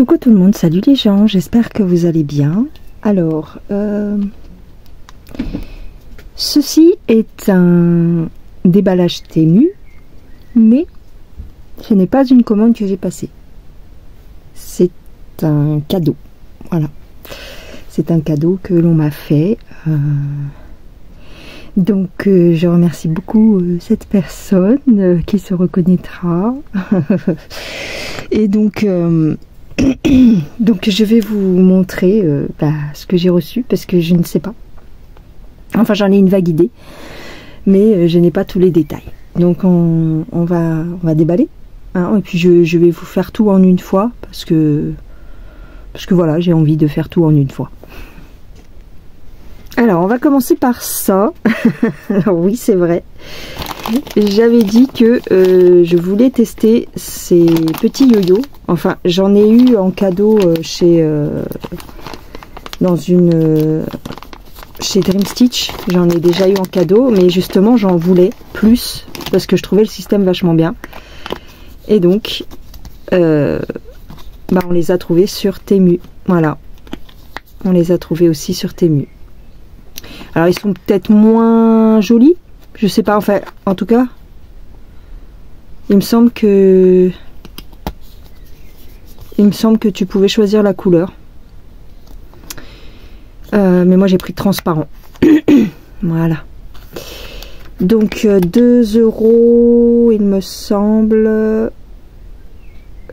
Coucou tout le monde, salut les gens, j'espère que vous allez bien. Alors, ceci est un déballage Temu, mais ce n'est pas une commande que j'ai passée. C'est un cadeau, voilà. C'est un cadeau que l'on m'a fait. Donc, je remercie beaucoup cette personne qui se reconnaîtra. Et donc... donc je vais vous montrer ce que j'ai reçu parce que je ne sais pas. Enfin j'en ai une vague idée, mais je n'ai pas tous les détails. Donc on va déballer. Hein, et puis je vais vous faire tout en une fois parce que voilà, j'ai envie de faire tout en une fois. Alors on va commencer par ça. Alors oui c'est vrai. J'avais dit que je voulais tester ces petits yo-yo. Enfin, j'en ai eu en cadeau chez Dream Stitch. J'en ai déjà eu en cadeau, mais justement j'en voulais plus parce que je trouvais le système vachement bien. Et donc, on les a trouvés sur Temu. Voilà, on les a trouvés aussi sur Temu. Alors ils sont peut-être moins jolis. Je sais pas, enfin, en tout cas, il me semble que tu pouvais choisir la couleur. Mais moi j'ai pris transparent. Voilà. Donc 2 €, il me semble,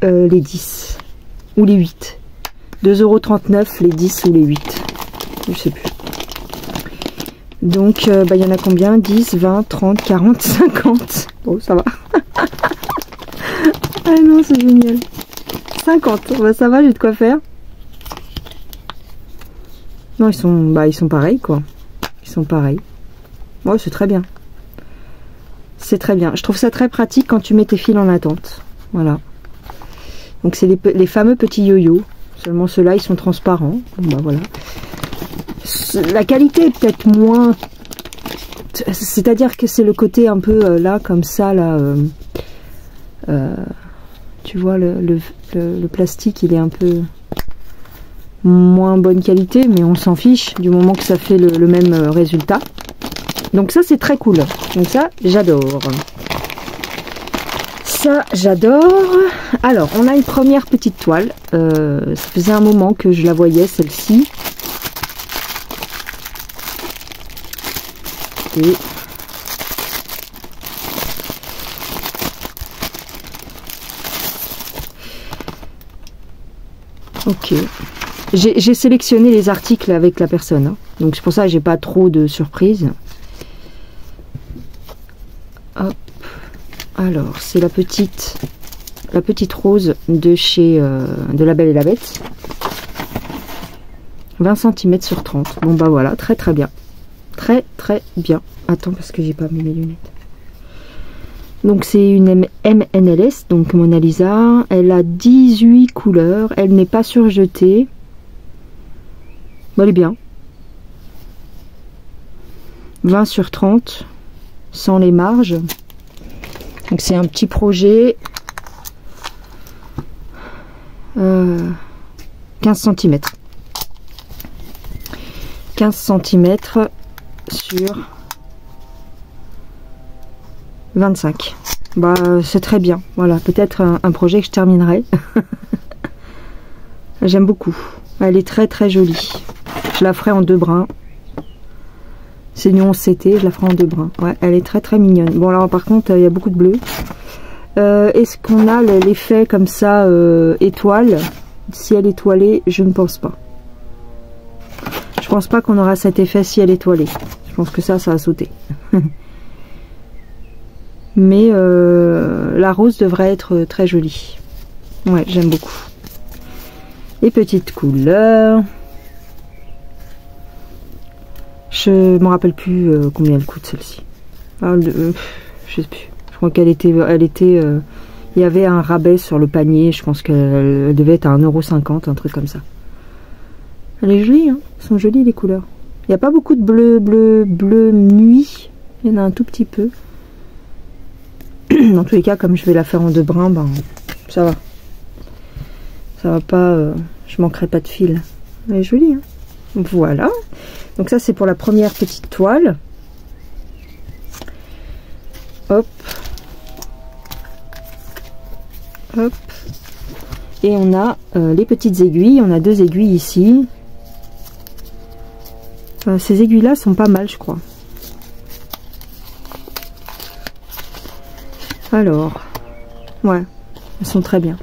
les 10 ou les 8. 2,39 €, les 10 ou les 8. Je sais plus. Donc, il y en a combien? 10, 20, 30, 40, 50. Oh, ça va. Ah non, c'est génial. 50. Bah, ça va, j'ai de quoi faire. Non, ils sont pareils, quoi. Ils sont pareils. Ouais, c'est très bien. C'est très bien. Je trouve ça très pratique quand tu mets tes fils en attente. Voilà. Donc, c'est les fameux petits yo-yo. Seulement, ceux-là, ils sont transparents. Bah, voilà. La qualité est peut-être moins, c'est-à-dire que c'est le côté un peu là comme ça là, tu vois le plastique il est un peu moins bonne qualité, mais on s'en fiche du moment que ça fait le même résultat. Donc ça c'est très cool, donc ça j'adore. Ça j'adore. Alors on a une première petite toile, ça faisait un moment que je la voyais celle-ci. Et ok, j'ai sélectionné les articles avec la personne, hein. Donc c'est pour ça que j'ai pas trop de surprises. Hop. Alors c'est la petite rose de chez de La Belle et la Bête, 20 cm sur 30. Bon bah voilà, très très bien. Très très bien. Attends parce que j'ai pas mis mes lunettes. Donc c'est une MNLS, donc Mona Lisa. Elle a 18 couleurs. Elle n'est pas surjetée. Bon, elle est bien. 20 sur 30. Sans les marges. Donc c'est un petit projet. 15 cm. 15 cm. Sur 25. Bah c'est très bien. Voilà, peut-être un projet que je terminerai. J'aime beaucoup. Elle est très très jolie. Je la ferai en 2 brins. C'est nuance CT, je la ferai en 2 brins. Ouais, elle est très très mignonne. Bon alors par contre il y a beaucoup de bleu. Est-ce qu'on a l'effet comme ça étoile, ciel étoilé? Je ne pense pas. Je pense pas qu'on aura cet effet ciel étoilé. Je pense que ça a sauté. Mais la rose devrait être très jolie. Ouais, j'aime beaucoup. Les petites couleurs. Je me rappelle plus combien elle coûte celle-ci. Ah, je sais plus. Je crois qu'elle était, il y avait un rabais sur le panier. Je pense qu'elle devait être à 1,50 €, un truc comme ça. Elle est jolie, hein. Elles sont jolies les couleurs. Il n'y a pas beaucoup de bleu nuit. Il y en a un tout petit peu. Dans tous les cas, comme je vais la faire en 2 brins, ben ça va. Ça va pas, je manquerai pas de fil. Elle est jolie, hein. Voilà. Donc ça c'est pour la première petite toile. Hop. Hop. Et on a les petites aiguilles. On a 2 aiguilles ici. Ces aiguilles là sont pas mal, je crois. Alors, ouais, elles sont très bien.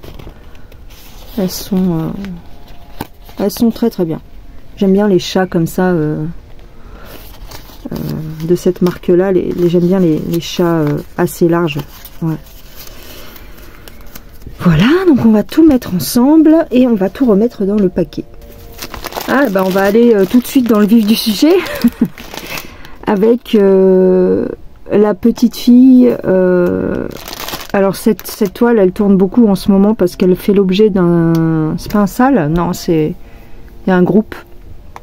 Elles sont très très bien. J'aime bien les chats comme ça, de cette marque là. J'aime bien les chats assez larges. Ouais. Voilà, donc on va tout mettre ensemble et on va tout remettre dans le paquet. Ah, bah on va aller tout de suite dans le vif du sujet avec la petite fille. Alors cette toile, elle tourne beaucoup en ce moment parce qu'elle fait l'objet d'un... C'est pas un sale? Non, c'est... Il y a un groupe.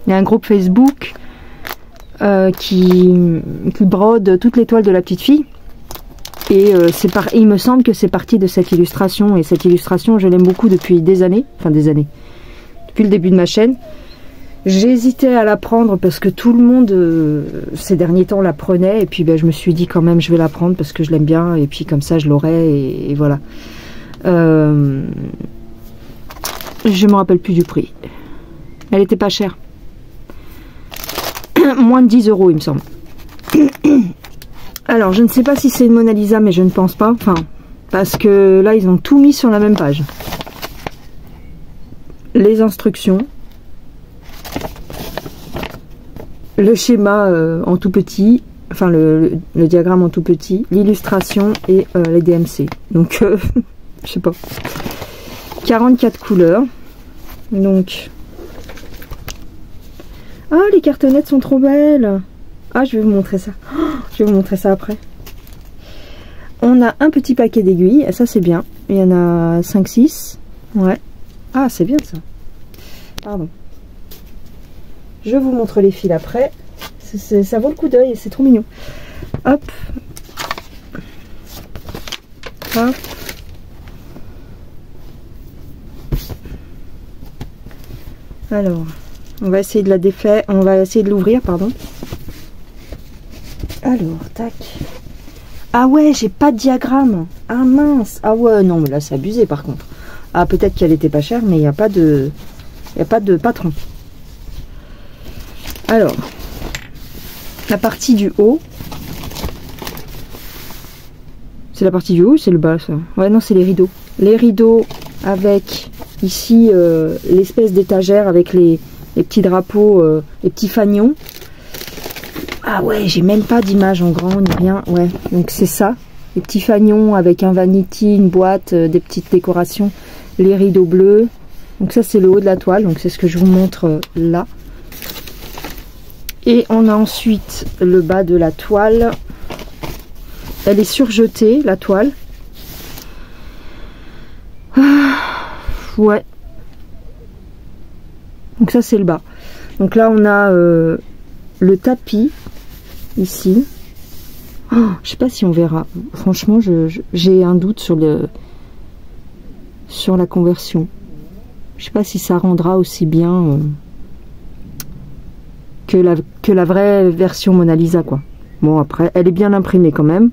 Il y a un groupe Facebook qui brode toutes les toiles de la petite fille. Et il me semble que c'est parti de cette illustration. Et cette illustration, je l'aime beaucoup depuis des années. Enfin des années. Depuis le début de ma chaîne. J'hésitais à la prendre parce que tout le monde ces derniers temps la prenait, et puis ben, je me suis dit quand même je vais la prendre parce que je l'aime bien, et puis comme ça je l'aurai, et voilà. Je me rappelle plus du prix. Elle était pas chère. Moins de 10 € il me semble. Alors je ne sais pas si c'est une Mona Lisa, mais je ne pense pas. Enfin, parce que là ils ont tout mis sur la même page. Les instructions. Le schéma en tout petit, enfin le diagramme en tout petit, l'illustration et les DMC. Donc, je sais pas. 44 couleurs. Donc, ah, les cartonnettes sont trop belles. Ah, je vais vous montrer ça. Oh, je vais vous montrer ça après. On a un petit paquet d'aiguilles, ça c'est bien. Il y en a 5-6. Ouais. Ah, c'est bien ça. Pardon. Je vous montre les fils après. Ça vaut le coup d'œil et c'est trop mignon. Hop. Hop. Alors, on va essayer de la défaire. On va essayer de l'ouvrir, pardon. Alors, tac. Ah ouais, j'ai pas de diagramme. Ah mince. Ah ouais, non, mais là c'est abusé par contre. Ah, peut-être qu'elle était pas chère, mais il n'y a pas de... Il n'y a pas de patron. Alors, la partie du haut. C'est la partie du haut ou c'est le bas ça? Ouais, non, c'est les rideaux. Les rideaux avec ici l'espèce d'étagère avec les petits drapeaux, les petits fanions. Ah ouais, j'ai même pas d'image en grand ni rien. Ouais, donc c'est ça. Les petits fanions avec un vanity, une boîte, des petites décorations. Les rideaux bleus. Donc ça c'est le haut de la toile. Donc c'est ce que je vous montre là. Et on a ensuite le bas de la toile. Elle est surjetée, la toile. Ouais. Donc ça c'est le bas. Donc là on a le tapis ici. Oh, je sais pas si on verra. Franchement, j'ai un doute sur la conversion. Je sais pas si ça rendra aussi bien que la vraie version Mona Lisa, quoi. Bon, après, elle est bien imprimée quand même.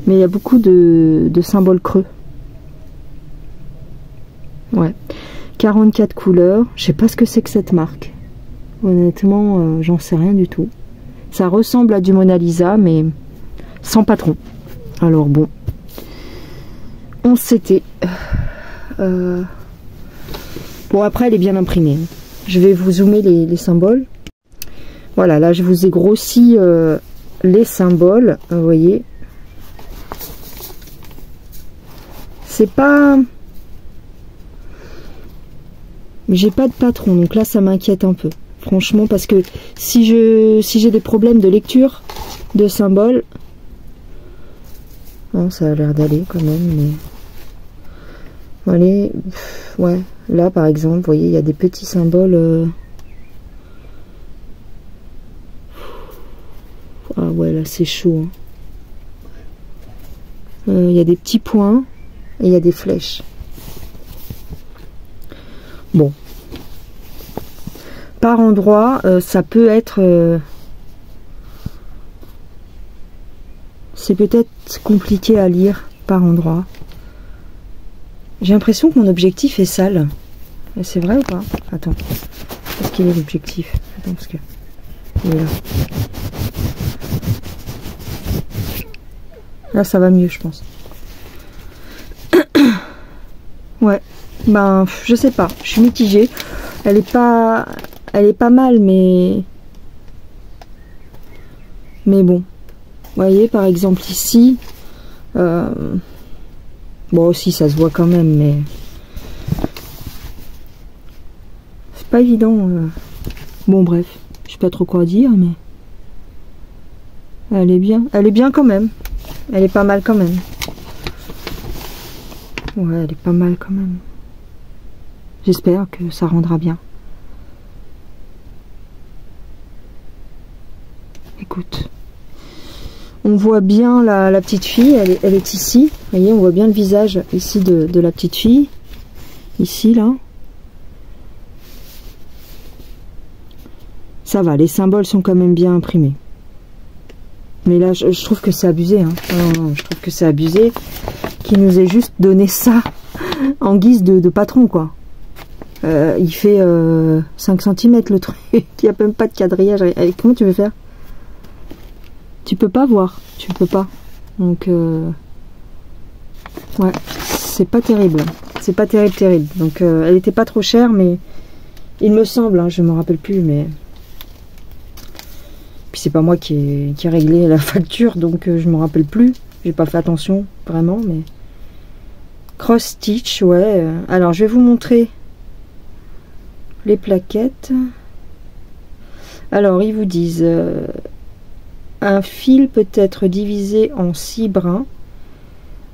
Mais il y a beaucoup de symboles creux. Ouais. 44 couleurs. Je sais pas ce que c'est que cette marque. Honnêtement, j'en sais rien du tout. Ça ressemble à du Mona Lisa, mais sans patron. Alors bon. 11 CT. Bon, après, elle est bien imprimée. Je vais vous zoomer les symboles. Voilà, là, je vous ai grossi les symboles. Vous voyez. C'est pas... J'ai pas de patron, donc là, ça m'inquiète un peu. Franchement, parce que si j'ai des problèmes de lecture de symboles... Bon, ça a l'air d'aller quand même, mais... Allez, ouais, là par exemple, vous voyez, il y a des petits symboles. Ah ouais, là c'est chaud. Il y a des petits points et il y a des flèches. Bon. Par endroit, ça peut être... c'est peut-être compliqué à lire par endroit. J'ai l'impression que mon objectif est sale. C'est vrai ou pas? Attends. Est-ce qu'il est l'objectif? Attends, parce que... il est là. Là, ça va mieux, je pense. Ouais. Ben, je sais pas. Je suis mitigée. Elle est pas mal, mais bon. Vous voyez, par exemple, ici... bon, aussi, ça se voit quand même, mais... c'est pas évident. Bon, bref. Je sais pas trop quoi dire, mais... elle est bien. Elle est bien quand même. Elle est pas mal quand même. Ouais, elle est pas mal quand même. J'espère que ça rendra bien. Écoute. On voit bien la petite fille. Elle est ici. Vous voyez, on voit bien le visage ici de la petite fille. Ici, là. Ça va, les symboles sont quand même bien imprimés. Mais là, je trouve que c'est abusé. Hein. Non, je trouve que c'est abusé qu'il nous ait juste donné ça en guise de patron, quoi. Il fait 5 cm le truc. Il n'y a même pas de quadrillage. Comment tu veux faire? Tu peux pas voir. Tu peux pas. Donc, ouais, c'est pas terrible. C'est pas terrible. Donc, elle était pas trop chère, mais il me semble, hein, je me rappelle plus, mais... puis c'est pas moi qui ai réglé la facture, donc je me rappelle plus. J'ai pas fait attention, vraiment, mais... cross stitch, ouais. Alors, je vais vous montrer les plaquettes. Alors, ils vous disent... un fil peut être divisé en 6 brins.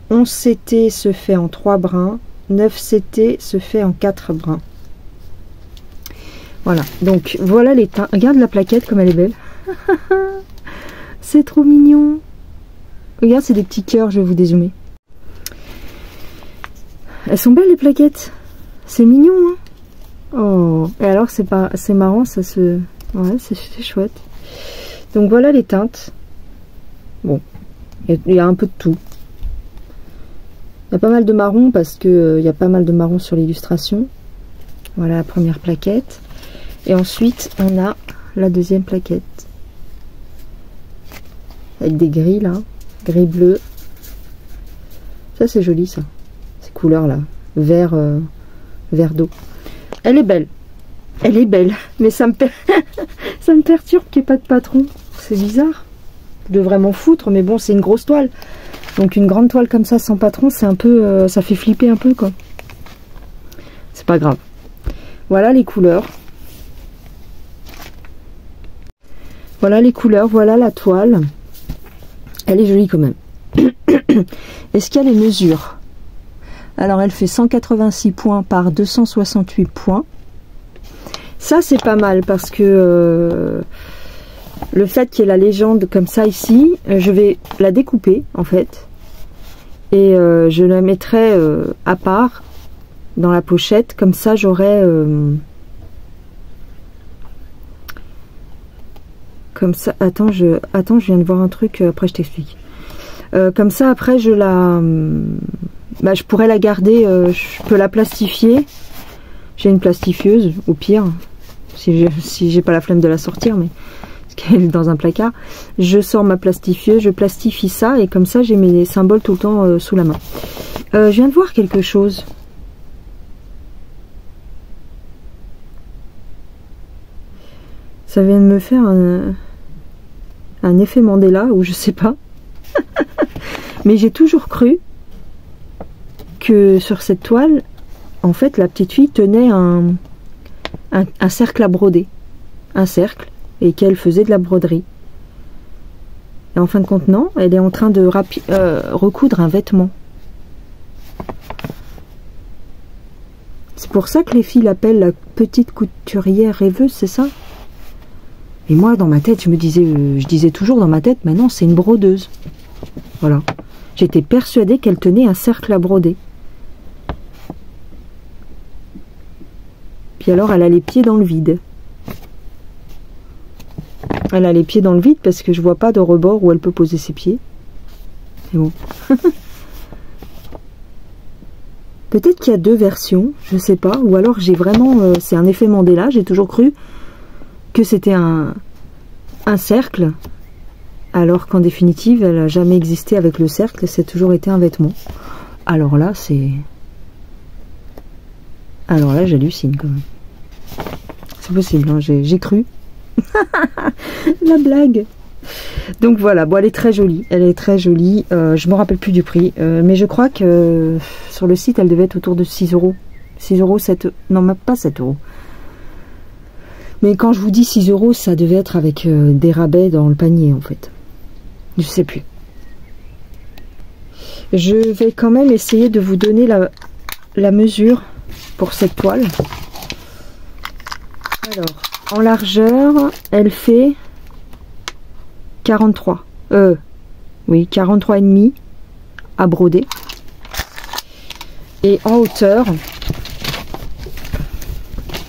11 CT se fait en 3 brins. 9 CT se fait en 4 brins. Voilà, donc voilà les teintes. Regarde la plaquette comme elle est belle. C'est trop mignon. Regarde, c'est des petits cœurs, je vais vous dézoomer. Elles sont belles les plaquettes. C'est mignon, hein. Oh, et alors c'est marrant, ça se... ouais, c'est chouette. Donc voilà les teintes. Bon, il y a un peu de tout. Il y a pas mal de marron parce que il y a pas mal de marron sur l'illustration. Voilà la première plaquette. Et ensuite on a la deuxième plaquette. Avec des gris là. Gris bleu. Ça c'est joli ça. Ces couleurs là. Vert, vert d'eau. Elle est belle. Elle est belle. Mais ça me perturbe qu'il n'y ait pas de patron. C'est bizarre. Je devrais m'en foutre, mais bon, c'est une grosse toile. Donc une grande toile comme ça sans patron, c'est un peu... ça fait flipper un peu, quoi. C'est pas grave. Voilà les couleurs. Voilà les couleurs, voilà la toile. Elle est jolie quand même. Est-ce qu'il y a les mesures? Alors elle fait 186 points par 268 points. Ça c'est pas mal parce que le fait qu'il y ait la légende comme ça ici, je vais la découper en fait. Et je la mettrai à part dans la pochette. Comme ça j'aurai... comme ça, attends, je viens de voir un truc, après je t'explique. Comme ça, après, je pourrais la garder, je peux la plastifier. J'ai une plastifieuse, au pire, si j'ai pas la flemme de la sortir, mais parce qu'elle est dans un placard. Je sors ma plastifieuse, je plastifie ça, et comme ça, j'ai mes symboles tout le temps sous la main. Je viens de voir quelque chose. Ça vient de me faire un effet Mandela, ou je sais pas. Mais j'ai toujours cru que sur cette toile, en fait, la petite fille tenait un cercle à broder. Un cercle, et qu'elle faisait de la broderie. Et en fin de compte, non, elle est en train de recoudre un vêtement. C'est pour ça que les filles l'appellent la petite couturière rêveuse, c'est ça? Et moi, dans ma tête, je disais toujours dans ma tête, mais non, c'est une brodeuse. Voilà. J'étais persuadée qu'elle tenait un cercle à broder. Puis alors, elle a les pieds dans le vide. Elle a les pieds dans le vide parce que je vois pas de rebord où elle peut poser ses pieds. C'est bon. Peut-être qu'il y a deux versions, je sais pas. Ou alors j'ai vraiment... c'est un effet Mandela. J'ai toujours cru que c'était un cercle. Alors qu'en définitive, elle n'a jamais existé avec le cercle. C'est toujours été un vêtement. Alors là, c'est... Alors là, j'hallucine quand même. C'est possible, hein, j'ai cru. La blague. Donc voilà, bon, elle est très jolie. Elle est très jolie. Je me rappelle plus du prix. Mais je crois que sur le site, elle devait être autour de 6 euros. 6 euros, 7... Non, même pas 7 euros. Mais quand je vous dis 6 euros, ça devait être avec des rabais dans le panier, en fait. Je sais plus. Je vais quand même essayer de vous donner la mesure pour cette toile. Alors, en largeur, elle fait 43. Oui, 43,5 à broder. Et en hauteur,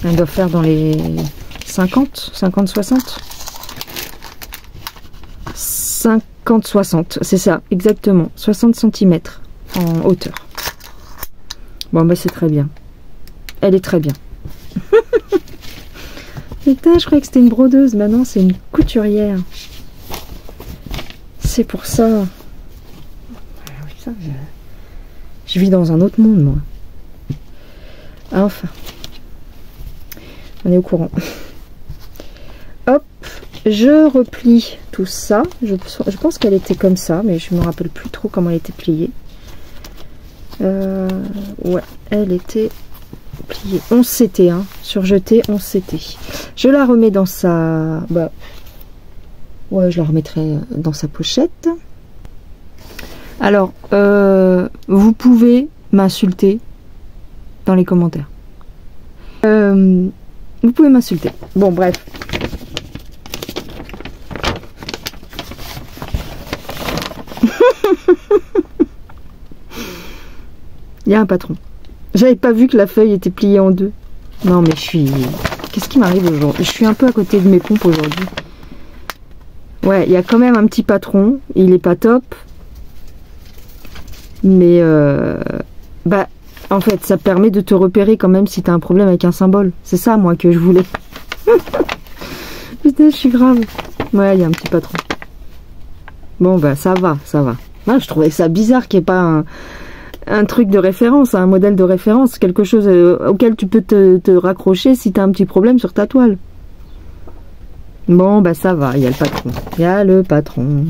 elle doit faire dans les 50, 60. 50-60, c'est ça, exactement. 60 cm en hauteur. Bon, bah c'est très bien. Elle est très bien. Putain, je croyais que c'était une brodeuse. Maintenant, c'est une couturière. C'est pour ça. Putain, je vis dans un autre monde, moi. Enfin. On est au courant. Hop. Je replie tout ça. Je pense qu'elle était comme ça, mais je me rappelle plus trop comment elle était pliée. Ouais, elle était pliée. 11 CT, hein. Surjetée 11 CT. Je la remets dans sa... Bah, ouais, je la remettrai dans sa pochette. Alors, vous pouvez m'insulter dans les commentaires. Vous pouvez m'insulter. Bon, bref. Il y a un patron. J'avais pas vu que la feuille était pliée en deux. Non mais je suis... Qu'est-ce qui m'arrive aujourd'hui? Je suis un peu à côté de mes pompes aujourd'hui. Ouais, il y a quand même un petit patron. Il est pas top. Mais bah, en fait, ça permet de te repérer quand même si tu as un problème avec un symbole. C'est ça, moi, que je voulais. Putain, je suis grave. Ouais, il y a un petit patron. Bon, bah, ça va, ça va. Moi, je trouvais ça bizarre qu'il n'y ait pas un truc de référence, un modèle de référence, quelque chose auquel tu peux te raccrocher si tu as un petit problème sur ta toile. Bon, bah, ça va, il y a le patron. Il y a le patron.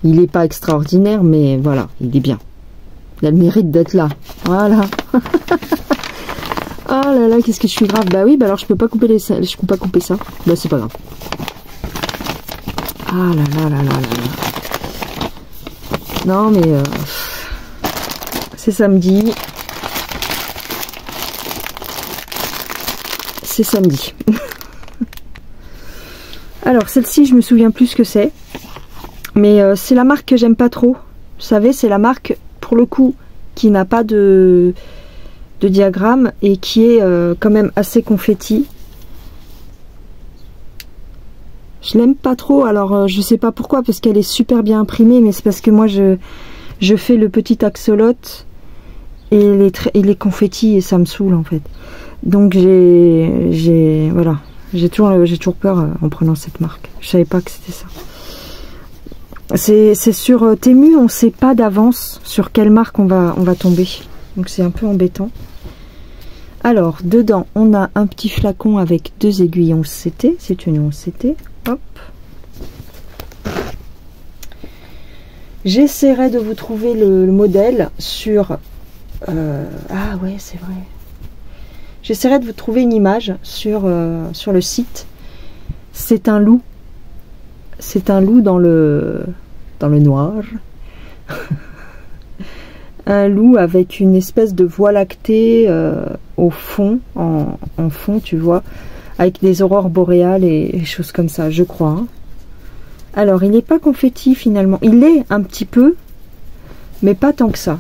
Il n'est pas extraordinaire, mais voilà, il est bien. Il a le mérite d'être là. Voilà. Oh là là, qu'est-ce que je suis grave. Bah oui, bah alors je peux pas couper je peux pas couper ça. Bah c'est pas grave. Ah là là là là là là. Non mais c'est samedi. C'est samedi. Alors celle-ci, je me souviens plus ce que c'est. Mais c'est la marque que j'aime pas trop. Vous savez, c'est la marque, pour le coup, qui n'a pas de diagramme et qui est quand même assez confetti. Je l'aime pas trop, alors je sais pas pourquoi, parce qu'elle est super bien imprimée, mais c'est parce que moi je fais le petit axolot et les confettis et ça me saoule en fait. Donc voilà, j'ai toujours peur en prenant cette marque. Je savais pas que c'était ça. C'est sur Temu, on sait pas d'avance sur quelle marque on va tomber. Donc c'est un peu embêtant. Alors, dedans, on a un petit flacon avec 2 aiguilles 11 CT. C'est une 11 CT. Hop. J'essaierai de vous trouver le modèle sur... ah ouais, c'est vrai. J'essaierai de vous trouver une image sur le site. C'est un loup. C'est un loup dans le noir. Un loup avec une espèce de voie lactée au fond, en fond, tu vois, avec des aurores boréales et choses comme ça, je crois. Hein. Alors, il n'est pas confetti finalement. Il l'est un petit peu, mais pas tant que ça.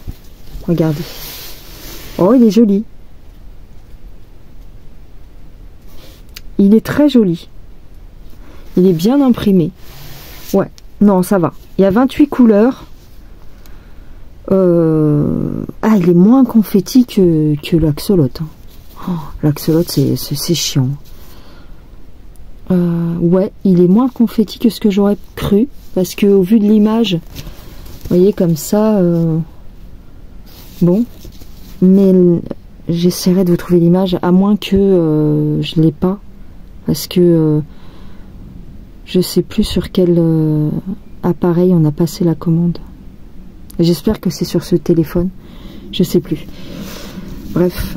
Regardez. Oh, il est joli. Il est très joli. Il est bien imprimé. Ouais, non, ça va. Il y a 28 couleurs. Ah, il est moins confetti que l'axolote. Hein. Oh, l'axolote, c'est chiant. Ouais, il est moins confetti que ce que j'aurais cru. Parce que au vu de l'image, vous voyez, comme ça... Bon. Mais j'essaierai de vous trouver l'image, à moins que je l'ai pas. Parce que je sais plus sur quel appareil on a passé la commande. J'espère que c'est sur ce téléphone. Je sais plus. Bref.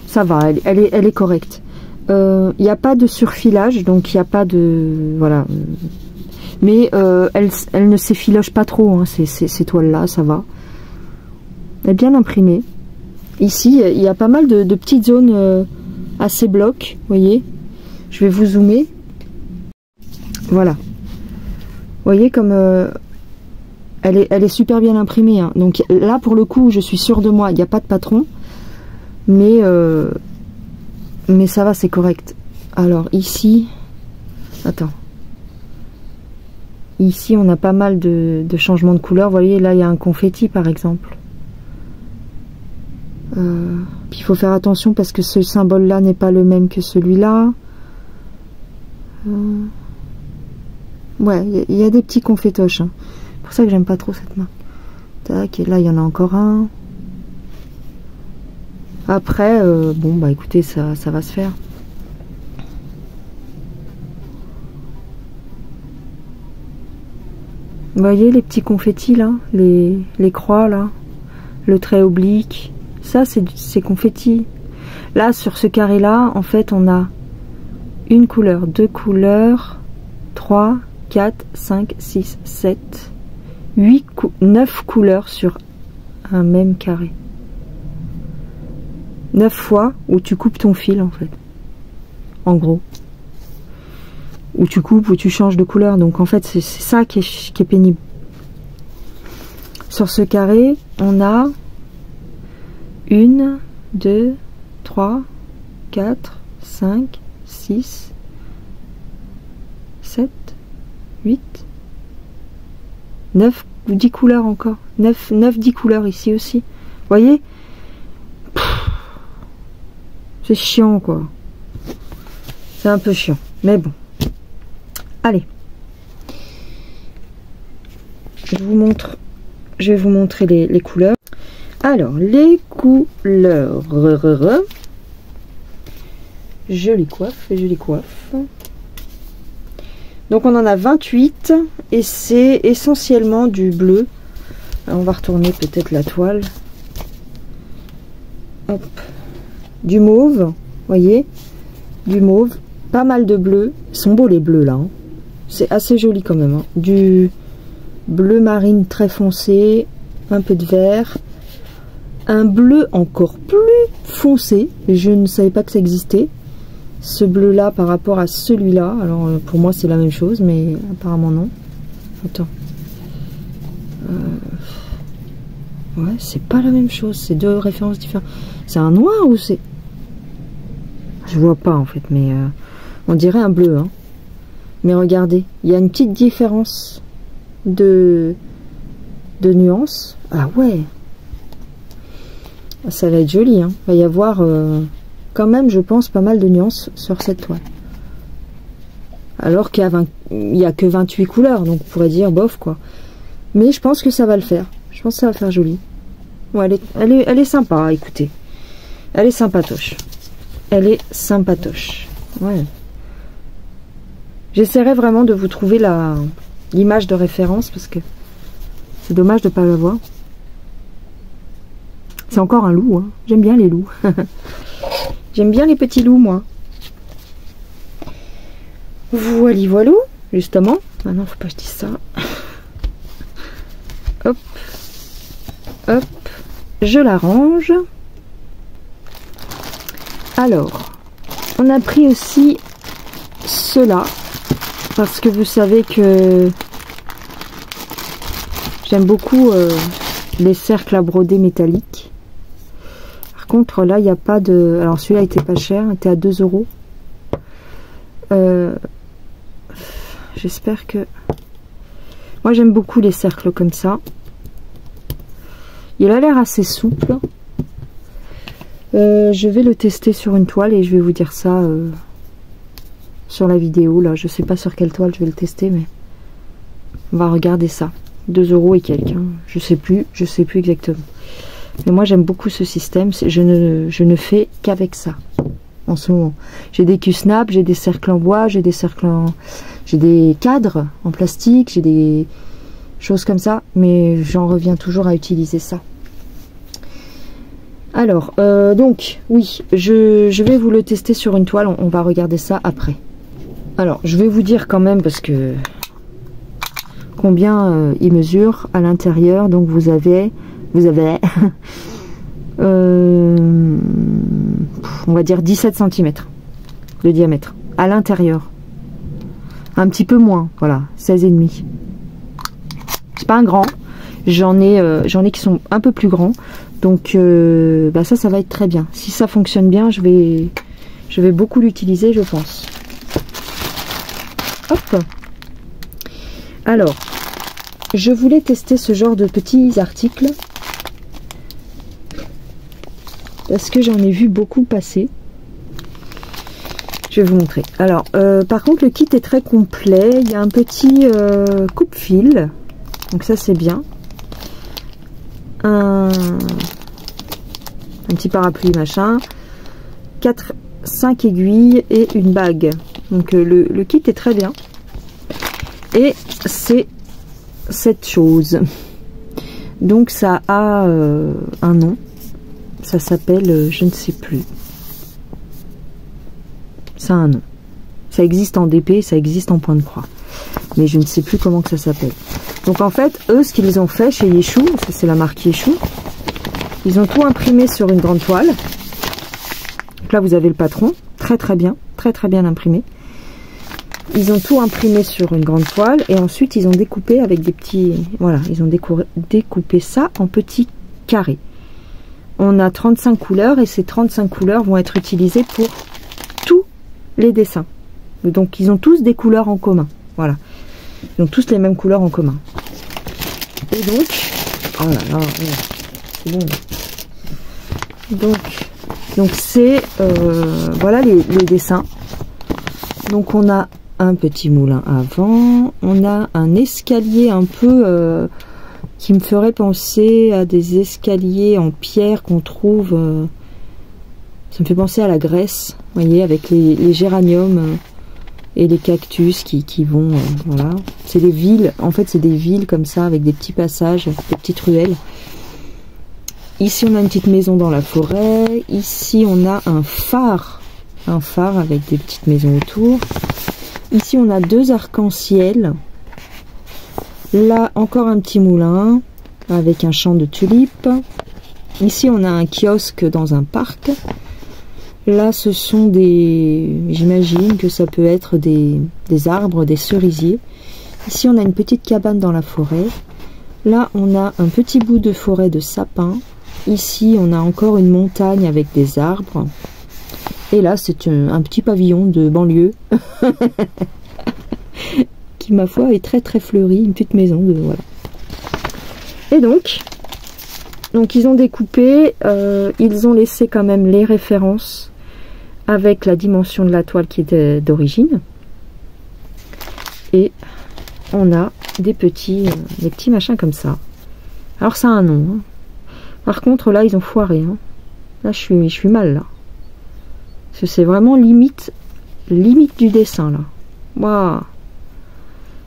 Ça va, elle est correcte. Il n'y a pas de surfilage, donc il n'y a pas de... Voilà. Mais elle ne s'effiloche pas trop, hein, ces toiles-là, ça va. Elle est bien imprimée. Ici, il y a pas mal de petites zones assez blocs, vous voyez. Je vais vous zoomer. Voilà. Vous voyez comme elle est super bien imprimée. Hein. Donc là, pour le coup, je suis sûre de moi, il n'y a pas de patron. Mais ça va, c'est correct. Alors ici... Attends. Ici, on a pas mal de changements de couleur. Vous voyez, là, il y a un confetti, par exemple. Puis il faut faire attention parce que ce symbole-là n'est pas le même que celui-là. Ouais, il y a des petits confétoches. Hein. C'est pour ça que j'aime pas trop cette marque. Tac, et là, il y en a encore un. Après, bon, bah écoutez, ça va se faire. Vous voyez les petits confettis là, les croix là, le trait oblique, ça c'est confettis. Là sur ce carré là, en fait on a une couleur, deux couleurs, 3, 4, 5, 6, 7, 9 couleurs sur un même carré. 9 fois où tu coupes ton fil en fait, en gros. Où tu coupes, où tu changes de couleur. Donc en fait c'est ça qui est pénible. Sur ce carré, on a 1, 2, 3, 4, 5, 6, 7, 8, 9 ou 10 couleurs encore. 9, 10 couleurs ici aussi. Vous voyez? C'est chiant quoi. C'est un peu chiant. Mais bon. Allez, je vais vous montrer les couleurs. Alors, les couleurs, je les coiffe. Donc on en a 28 et c'est essentiellement du bleu. Alors, on va retourner peut-être la toile. Hop. Du mauve, voyez, du mauve, pas mal de bleu. Ils sont beaux les bleus là. Hein. C'est assez joli quand même. Hein. Du bleu marine très foncé, un peu de vert, un bleu encore plus foncé. Je ne savais pas que ça existait. Ce bleu là par rapport à celui-là. Alors pour moi c'est la même chose, mais apparemment non. Attends. Ouais, c'est pas la même chose. C'est deux références différentes. C'est un noir ou c'est... Je vois pas en fait, mais on dirait un bleu. Hein. Mais regardez, il y a une petite différence de nuances. Ah ouais, ça va être joli. Hein. Il va y avoir quand même, je pense, pas mal de nuances sur cette toile. Alors qu'il n'y a que 28 couleurs, donc on pourrait dire bof quoi. Mais je pense que ça va le faire. Je pense que ça va faire joli. Ouais, elle est sympa, écoutez. Elle est sympatoche. Elle est sympatoche. Ouais. J'essaierai vraiment de vous trouver l'image de référence parce que c'est dommage de ne pas l'avoir. C'est encore un loup. Hein. J'aime bien les loups. J'aime bien les petits loups, moi. Voilà, justement. Ah non, faut pas que je dise ça. Hop. Hop. Je la range. Alors, on a pris aussi ceux-là. Parce que vous savez que j'aime beaucoup les cercles à broder métalliques. Par contre, là, il n'y a pas de... Alors, celui-là était pas cher, il était à 2 €. J'espère que... Moi, j'aime beaucoup les cercles comme ça. Il a l'air assez souple. Je vais le tester sur une toile et je vais vous dire ça sur la vidéo. Là, je sais pas sur quelle toile je vais le tester, mais on va regarder ça. 2 € et quelques. Hein. Je sais plus exactement. Mais moi, j'aime beaucoup ce système. Je ne fais qu'avec ça en ce moment. J'ai des Q-snap, j'ai des cercles en bois, j'ai des cadres en plastique, j'ai des choses comme ça, mais j'en reviens toujours à utiliser ça. Alors, donc, oui, je vais vous le tester sur une toile, on va regarder ça après. Alors, je vais vous dire quand même, parce que combien il mesure à l'intérieur. Donc, vous avez on va dire 17 cm de diamètre à l'intérieur. Un petit peu moins, voilà, 16,5. C'est pas un grand. J'en ai qui sont un peu plus grands. Donc ça va être très bien. Si ça fonctionne bien, je vais beaucoup l'utiliser, je pense. Hop. Alors, je voulais tester ce genre de petits articles parce que j'en ai vu beaucoup passer. Je vais vous montrer. Alors, par contre, le kit est très complet. Il y a un petit coupe-fil. Donc ça, c'est bien. Un petit parapluie, machin. 5 aiguilles et une bague. Donc, le kit est très bien. Et c'est cette chose. Donc, ça a un nom. Ça s'appelle, je ne sais plus. Ça a un nom. Ça existe en DP, ça existe en point de croix. Mais je ne sais plus comment que ça s'appelle. Donc en fait, eux, ce qu'ils ont fait chez Yeshu, parce que c'est la marque Yeshu, ils ont tout imprimé sur une grande toile. Donc là, vous avez le patron. Très très bien imprimé. Ils ont tout imprimé sur une grande toile. Et ensuite, ils ont découpé avec des petits... Voilà, ils ont découpé ça en petits carrés. On a 35 couleurs et ces 35 couleurs vont être utilisées pour tous les dessins. Donc ils ont tous des couleurs en commun. Voilà. Ils ont tous les mêmes couleurs en commun. Et donc... Oh là là, c'est bon. Donc c'est... voilà les dessins. Donc on a un petit moulin avant. On a un escalier un peu... qui me ferait penser à des escaliers en pierre qu'on trouve... ça me fait penser à la Grèce, vous voyez, avec les géraniums et les cactus qui vont... voilà. C'est des villes, en fait c'est des villes comme ça, avec des petits passages, des petites ruelles. Ici on a une petite maison dans la forêt. Ici on a un phare avec des petites maisons autour. Ici on a 2 arcs-en-ciel. Là, encore un petit moulin avec un champ de tulipes. Ici, on a un kiosque dans un parc. Là, ce sont des... J'imagine que ça peut être des arbres, des cerisiers. Ici, on a une petite cabane dans la forêt. Là, on a un petit bout de forêt de sapins. Ici, on a encore une montagne avec des arbres. Et là, c'est un petit pavillon de banlieue. Qui, ma foi, est très très fleurie, une petite maison de voilà. Et donc ils ont découpé, ils ont laissé quand même les références avec la dimension de la toile qui était d'origine. Et on a des petits machins comme ça. Alors ça a un nom. Hein. Par contre là ils ont foiré. Hein. Là je suis mal là. Parce que c'est vraiment limite du dessin là. Waouh.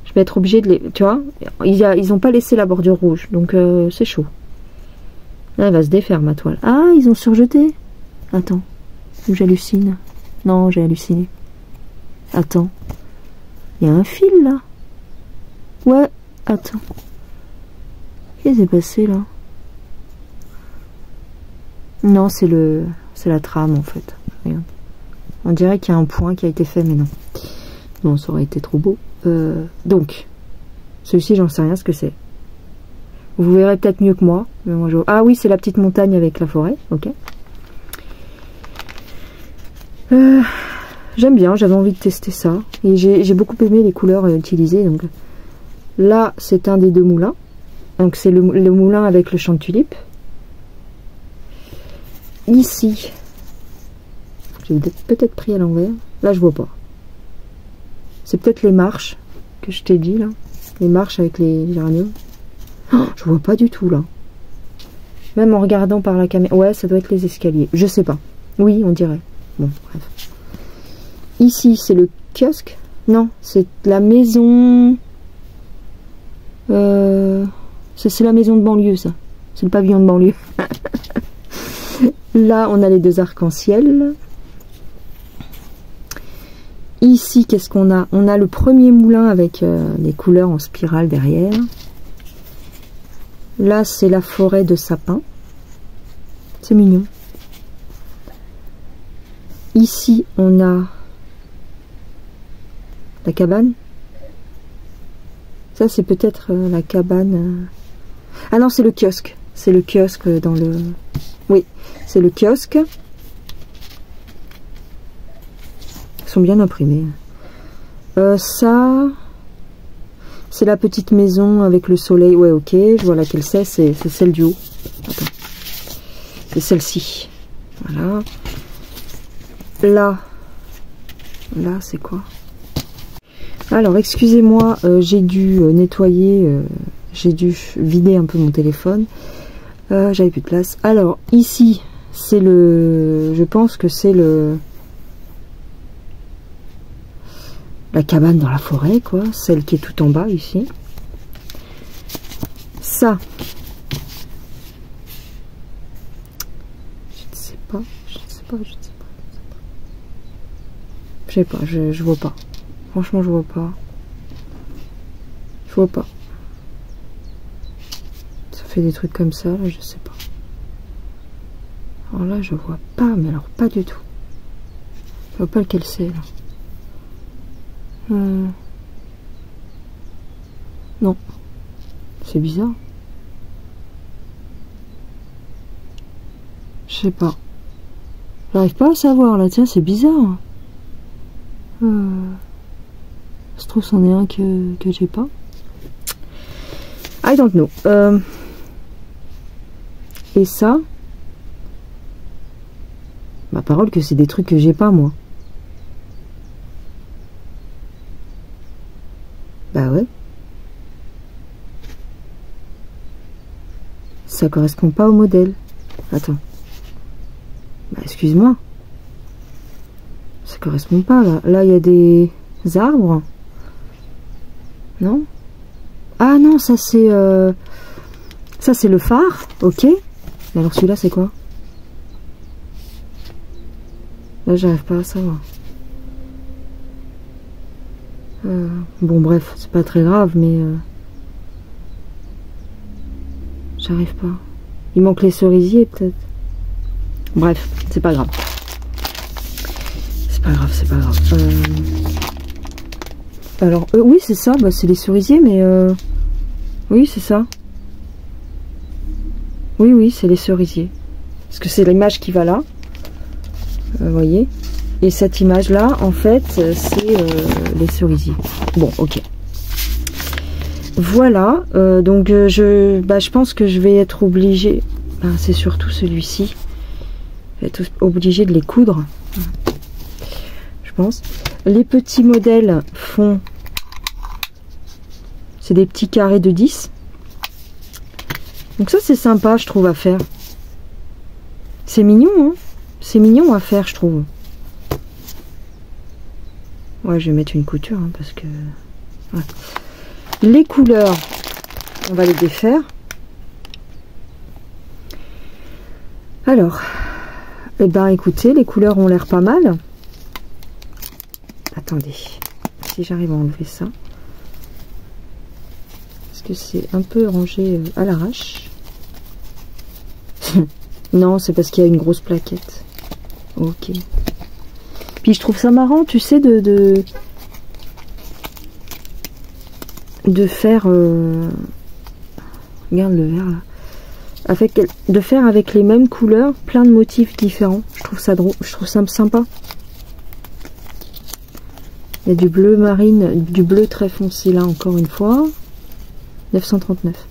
Je vais être obligée de les... Tu vois, ils n'ont pas laissé la bordure rouge. Donc, c'est chaud. Là, elle va se défaire, ma toile. Ah, ils ont surjeté. Attends. Ou j'hallucine. Non, j'ai halluciné. Attends. Il y a un fil, là. Ouais, attends. Qu'est-ce qui s'est passé, là? Non, c'est la trame, en fait. Regarde. On dirait qu'il y a un point qui a été fait, mais non. Non, ça aurait été trop beau. Donc, celui-ci, j'en sais rien ce que c'est. Vous verrez peut-être mieux que moi. Mais moi ah oui, c'est la petite montagne avec la forêt. Ok. J'aime bien, j'avais envie de tester ça. Et j'ai beaucoup aimé les couleurs utilisées. Donc là, c'est un des deux moulins. Donc c'est le moulin avec le champ de tulipes. Ici, j'ai peut-être pris à l'envers. Là, je vois pas. C'est peut-être les marches que je t'ai dit là. Les marches avec les géraniums. Oh, je vois pas du tout là. Même en regardant par la caméra. Ouais, ça doit être les escaliers. Je sais pas. Oui, on dirait. Bon, bref. Ici, c'est le kiosque. Non, c'est la maison... c'est la maison de banlieue, ça. C'est le pavillon de banlieue. Là, on a les deux arcs-en-ciel. Ici, qu'est-ce qu'on a? On a le premier moulin avec les couleurs en spirale derrière. Là, c'est la forêt de sapins. C'est mignon. Ici, on a la cabane. Ça, c'est peut-être la cabane. Ah non, c'est le kiosque. C'est le kiosque dans le... Oui, c'est le kiosque. Ils sont bien imprimés. Ça, c'est la petite maison avec le soleil. Ouais, ok, je vois laquelle c'est. C'est celle du haut. Attends. C'est celle-ci. Voilà. Là, c'est quoi? Alors, excusez-moi, j'ai dû nettoyer, j'ai dû vider un peu mon téléphone. J'avais plus de place. Alors, ici, c'est le... Je pense que c'est la cabane dans la forêt, quoi. Celle qui est tout en bas, ici. Ça. Je ne sais pas. Je sais pas, je vois pas. Franchement, je vois pas. Je vois pas. Ça fait des trucs comme ça, là, je sais pas. Alors là, je vois pas, mais alors pas du tout. Je vois pas lequel c'est, là. Non. C'est bizarre. Je sais pas. J'arrive pas à savoir, là, tiens, c'est bizarre. Ça se trouve, c'en est un que j'ai pas. I don't know. Et ça, ma parole que c'est des trucs que j'ai pas, moi. Bah ouais. Ça correspond pas au modèle. Attends. Bah excuse-moi. Ça correspond pas là. Là il y a des arbres. Non? Ah non, ça c'est le phare. Ok. Mais alors celui-là c'est quoi? Là j'arrive pas à savoir. Bon bref, c'est pas très grave, mais j'arrive pas. Il manque les cerisiers peut-être. Bref, c'est pas grave. C'est pas grave, c'est pas grave. Alors, oui, c'est ça, bah, c'est les cerisiers, mais... Oui, c'est ça. Oui, oui, c'est les cerisiers. Parce que c'est l'image qui va là. Vous voyez. Et cette image-là, en fait, c'est les cerisiers. Bon, ok. Voilà. Donc, je pense que je vais être obligée... Ben, c'est surtout celui-ci. Je vais être obligée de les coudre. Je pense. Les petits modèles font... C'est des petits carrés de 10. Donc ça, c'est sympa, je trouve, à faire. C'est mignon, hein. C'est mignon à faire, je trouve. Ouais, je vais mettre une couture, hein, parce que... Ouais. Les couleurs, on va les défaire. Alors, eh ben, écoutez, les couleurs ont l'air pas mal. Attendez, si j'arrive à enlever ça. Parce que c'est un peu rangé à l'arrache. Non, c'est parce qu'il y a une grosse plaquette. Ok. Puis je trouve ça marrant, tu sais, de faire... regarde le vert là. De faire avec les mêmes couleurs, plein de motifs différents. Je trouve ça drôle, je trouve ça sympa. Il y a du bleu marine, du bleu très foncé là encore une fois. 939.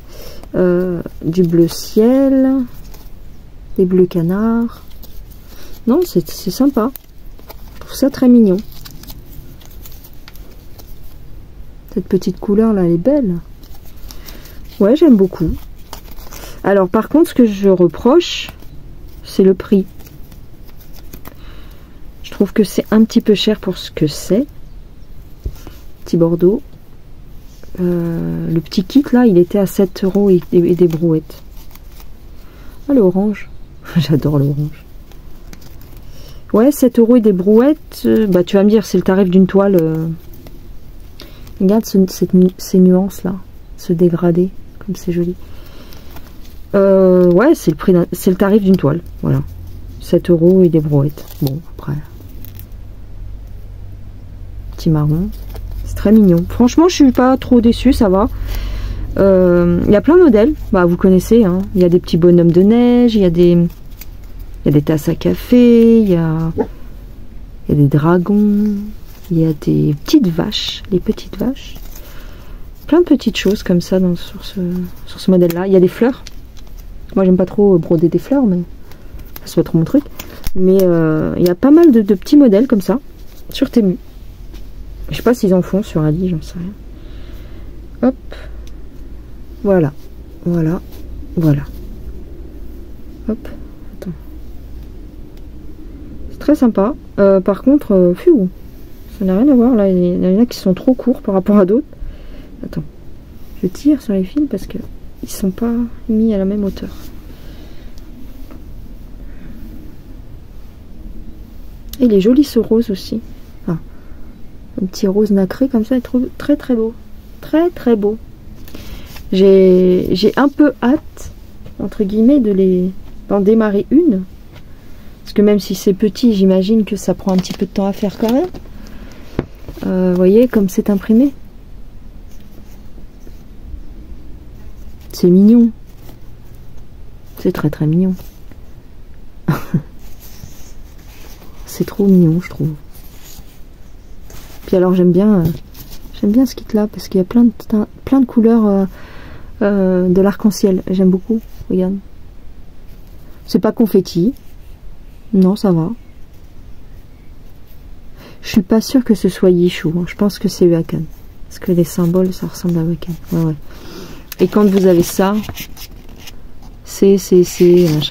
Du bleu ciel. Des bleus canards. Non, c'est sympa. Je trouve ça très mignon. Cette petite couleur là, elle est belle. Ouais, j'aime beaucoup. Alors par contre, ce que je reproche, c'est le prix. Je trouve que c'est un petit peu cher pour ce que c'est. Petit Bordeaux. Le petit kit là, il était à 7 € et des brouettes. Ah, le orange. J'adore l'orange. Ouais, 7 € et des brouettes. Bah, tu vas me dire, c'est le tarif d'une toile. Regarde ces nuances là. Ce dégradé. Comme c'est joli. Ouais, c'est le tarif d'une toile. Voilà. 7 € et des brouettes. Bon, après. Petit marron. C'est très mignon. Franchement, je suis pas trop déçue, ça va. Il y a plein de modèles. Bah, vous connaissez, hein. Il y a des petits bonhommes de neige, il y a des tasses à café, il y a des dragons, il y a des petites vaches, les petites vaches. Plein de petites choses comme ça sur ce modèle-là. Il y a des fleurs. Moi, j'aime pas trop broder des fleurs, mais c'est pas trop mon truc. Mais il y a pas mal de petits modèles comme ça sur Temu. Je sais pas s'ils en font sur Ali, j'en sais rien. Hop. Voilà. Voilà. Voilà. Hop. Attends. C'est très sympa. Par contre, ça n'a rien à voir. Là, il y en a qui sont trop courts par rapport à d'autres. Attends. Je tire sur les fils parce que ils sont pas mis à la même hauteur. Et il est joli ce rose aussi. Ah. Un petit rose nacré comme ça, il est très très beau. Très très beau. J'ai un peu hâte, entre guillemets, d'en démarrer une. Parce que même si c'est petit, j'imagine que ça prend un petit peu de temps à faire quand même. Vous voyez comme c'est imprimé. C'est mignon. C'est très très mignon. C'est trop mignon, je trouve. Puis alors j'aime bien ce kit là parce qu'il y a plein de couleurs de l'arc-en-ciel. J'aime beaucoup. Regarde. C'est pas confetti. Non, ça va. Je suis pas sûre que ce soit Yeshua. Hein. Je pense que c'est Uakan. Parce que les symboles, ça ressemble à Uakan. Ouais, ouais. Et quand vous avez ça,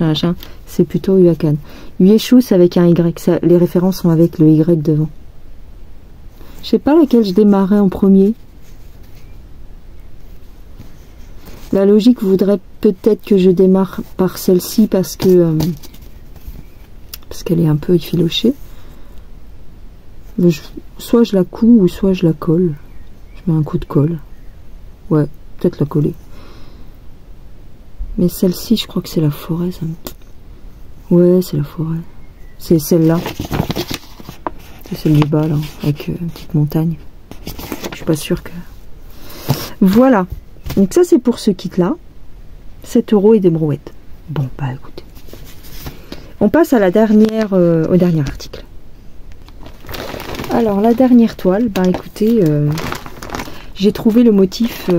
machin, c'est plutôt Uakan. Yeshua, c'est avec un Y. Ça, les références sont avec le Y devant. Je sais pas laquelle je démarrais en premier. La logique voudrait peut-être que je démarre par celle-ci parce qu'elle est un peu effilochée. Soit je la couds ou soit je la colle. Je mets un coup de colle. Ouais, peut-être la coller. Mais celle-ci, je crois que c'est la forêt. Ça. Ouais, c'est la forêt. C'est celle-là. C'est celle du bas, là, avec une petite montagne. Je suis pas sûre que... Voilà. Donc ça, c'est pour ce kit-là. 7 € et des brouettes. Bon, bah écoutez. On passe à la dernière, au dernier article. Alors, la dernière toile, bah écoutez, j'ai trouvé le motif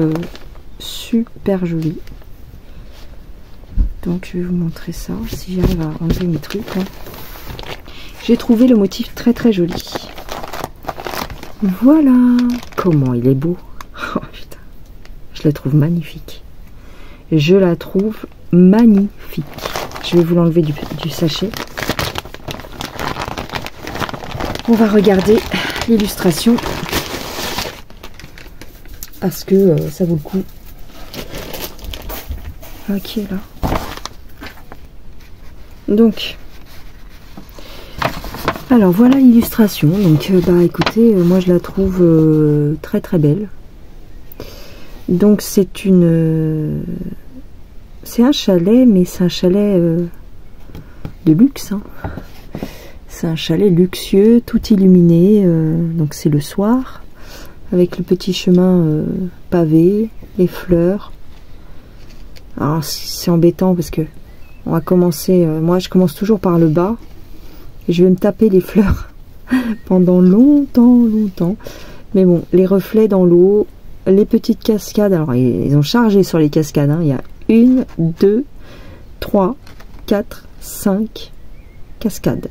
super joli. Donc, je vais vous montrer ça, si j'arrive à enlever mes trucs. Hein. J'ai trouvé le motif très très joli. Voilà. Comment il est beau. Oh putain. Je la trouve magnifique. Je la trouve magnifique. Je vais vous l'enlever du sachet. On va regarder l'illustration. Parce que ça vaut le coup. Ok là. Donc... Alors voilà l'illustration, donc bah écoutez, moi je la trouve très très belle. Donc c'est c'est un chalet, mais c'est un chalet de luxe. Hein. C'est un chalet luxueux, tout illuminé, donc c'est le soir, avec le petit chemin pavé, les fleurs. Alors c'est embêtant parce que on va commencer, moi je commence toujours par le bas. Je vais me taper les fleurs pendant longtemps, longtemps. Mais bon, les reflets dans l'eau, les petites cascades, alors ils ont chargé sur les cascades, hein. Il y a 1, 2, 3, 4, 5 cascades.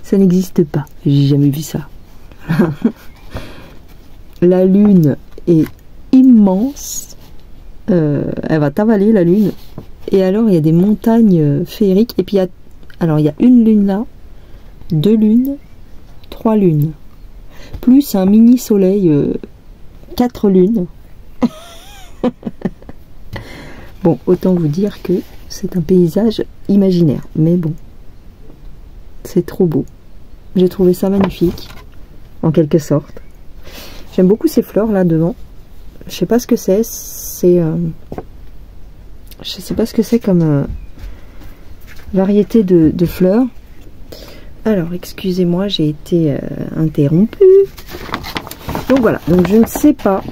Ça n'existe pas, j'ai jamais vu ça. La lune est immense, elle va t'avaler la lune. Et alors il y a des montagnes féeriques, et puis il y a une lune là, 2 lunes, 3 lunes, plus un mini soleil, 4 lunes. Bon, autant vous dire que c'est un paysage imaginaire, mais bon, c'est trop beau. J'ai trouvé ça magnifique, en quelque sorte. J'aime beaucoup ces fleurs là devant. Je sais pas ce que c'est. Je sais pas ce que c'est comme variété de fleurs. Alors, excusez-moi, j'ai été interrompue. Donc voilà, donc je ne sais pas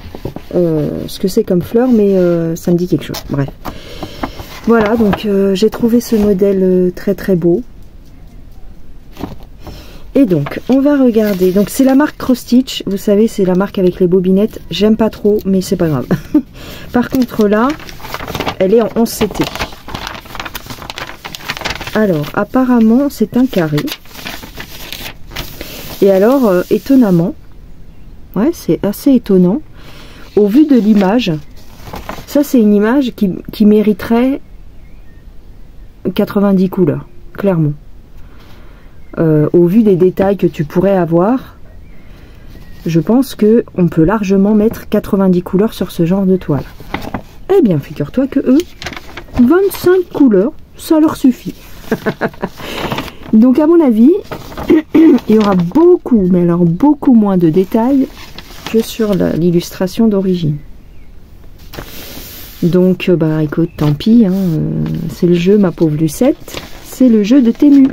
ce que c'est comme fleur, mais ça me dit quelque chose. Bref. Voilà, donc j'ai trouvé ce modèle très très beau. Et donc, on va regarder. Donc, c'est la marque Cross Stitch. Vous savez, c'est la marque avec les bobinettes. J'aime pas trop, mais c'est pas grave. Par contre, là, elle est en 11 CT. Alors, apparemment, c'est un carré. Et alors, étonnamment, ouais, c'est assez étonnant. Au vu de l'image, ça, c'est une image qui mériterait 90 couleurs, clairement. Au vu des détails que tu pourrais avoir, je pense que on peut largement mettre 90 couleurs sur ce genre de toile. Eh bien, figure-toi que eux, 25 couleurs, ça leur suffit. Donc, à mon avis, il y aura beaucoup, mais alors beaucoup moins de détails que sur l'illustration d'origine. Donc, bah écoute, tant pis, hein, c'est le jeu, ma pauvre Lucette, c'est le jeu de Temu.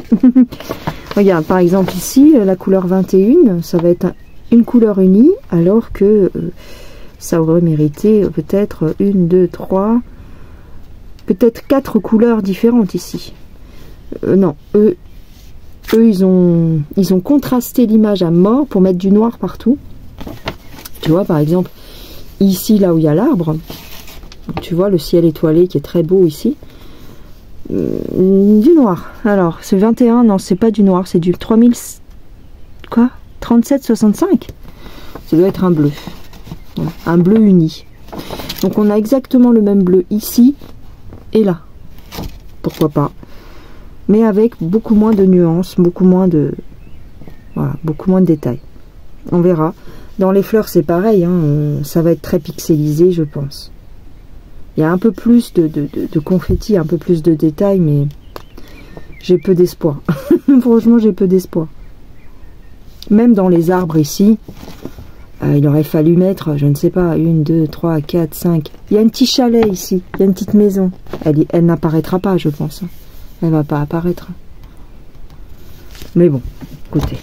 Regarde, par exemple ici, la couleur 21, ça va être une couleur unie, alors que ça aurait mérité peut-être 1, 2, 3, peut-être 4 couleurs différentes ici. Non, eux ils ont contrasté l'image à mort pour mettre du noir partout. Tu vois, par exemple, ici, là où il y a l'arbre, tu vois le ciel étoilé qui est très beau ici. Du noir. Alors, c'est 21, non, c'est pas du noir, c'est du 3000... Quoi 3765. Ça doit être un bleu. Voilà, un bleu uni. Donc, on a exactement le même bleu ici et là. Pourquoi pas. Mais avec beaucoup moins de nuances, beaucoup moins de... Voilà, beaucoup moins de détails. On verra. Dans les fleurs, c'est pareil, hein, ça va être très pixelisé, je pense. Il y a un peu plus de confetti, un peu plus de détails, mais j'ai peu d'espoir. Franchement, j'ai peu d'espoir. Même dans les arbres ici, il aurait fallu mettre, je ne sais pas, 1, 2, 3, 4, 5. Il y a un petit chalet ici, il y a une petite maison. Elle n'apparaîtra pas, je pense. Elle va pas apparaître. Mais bon, écoutez,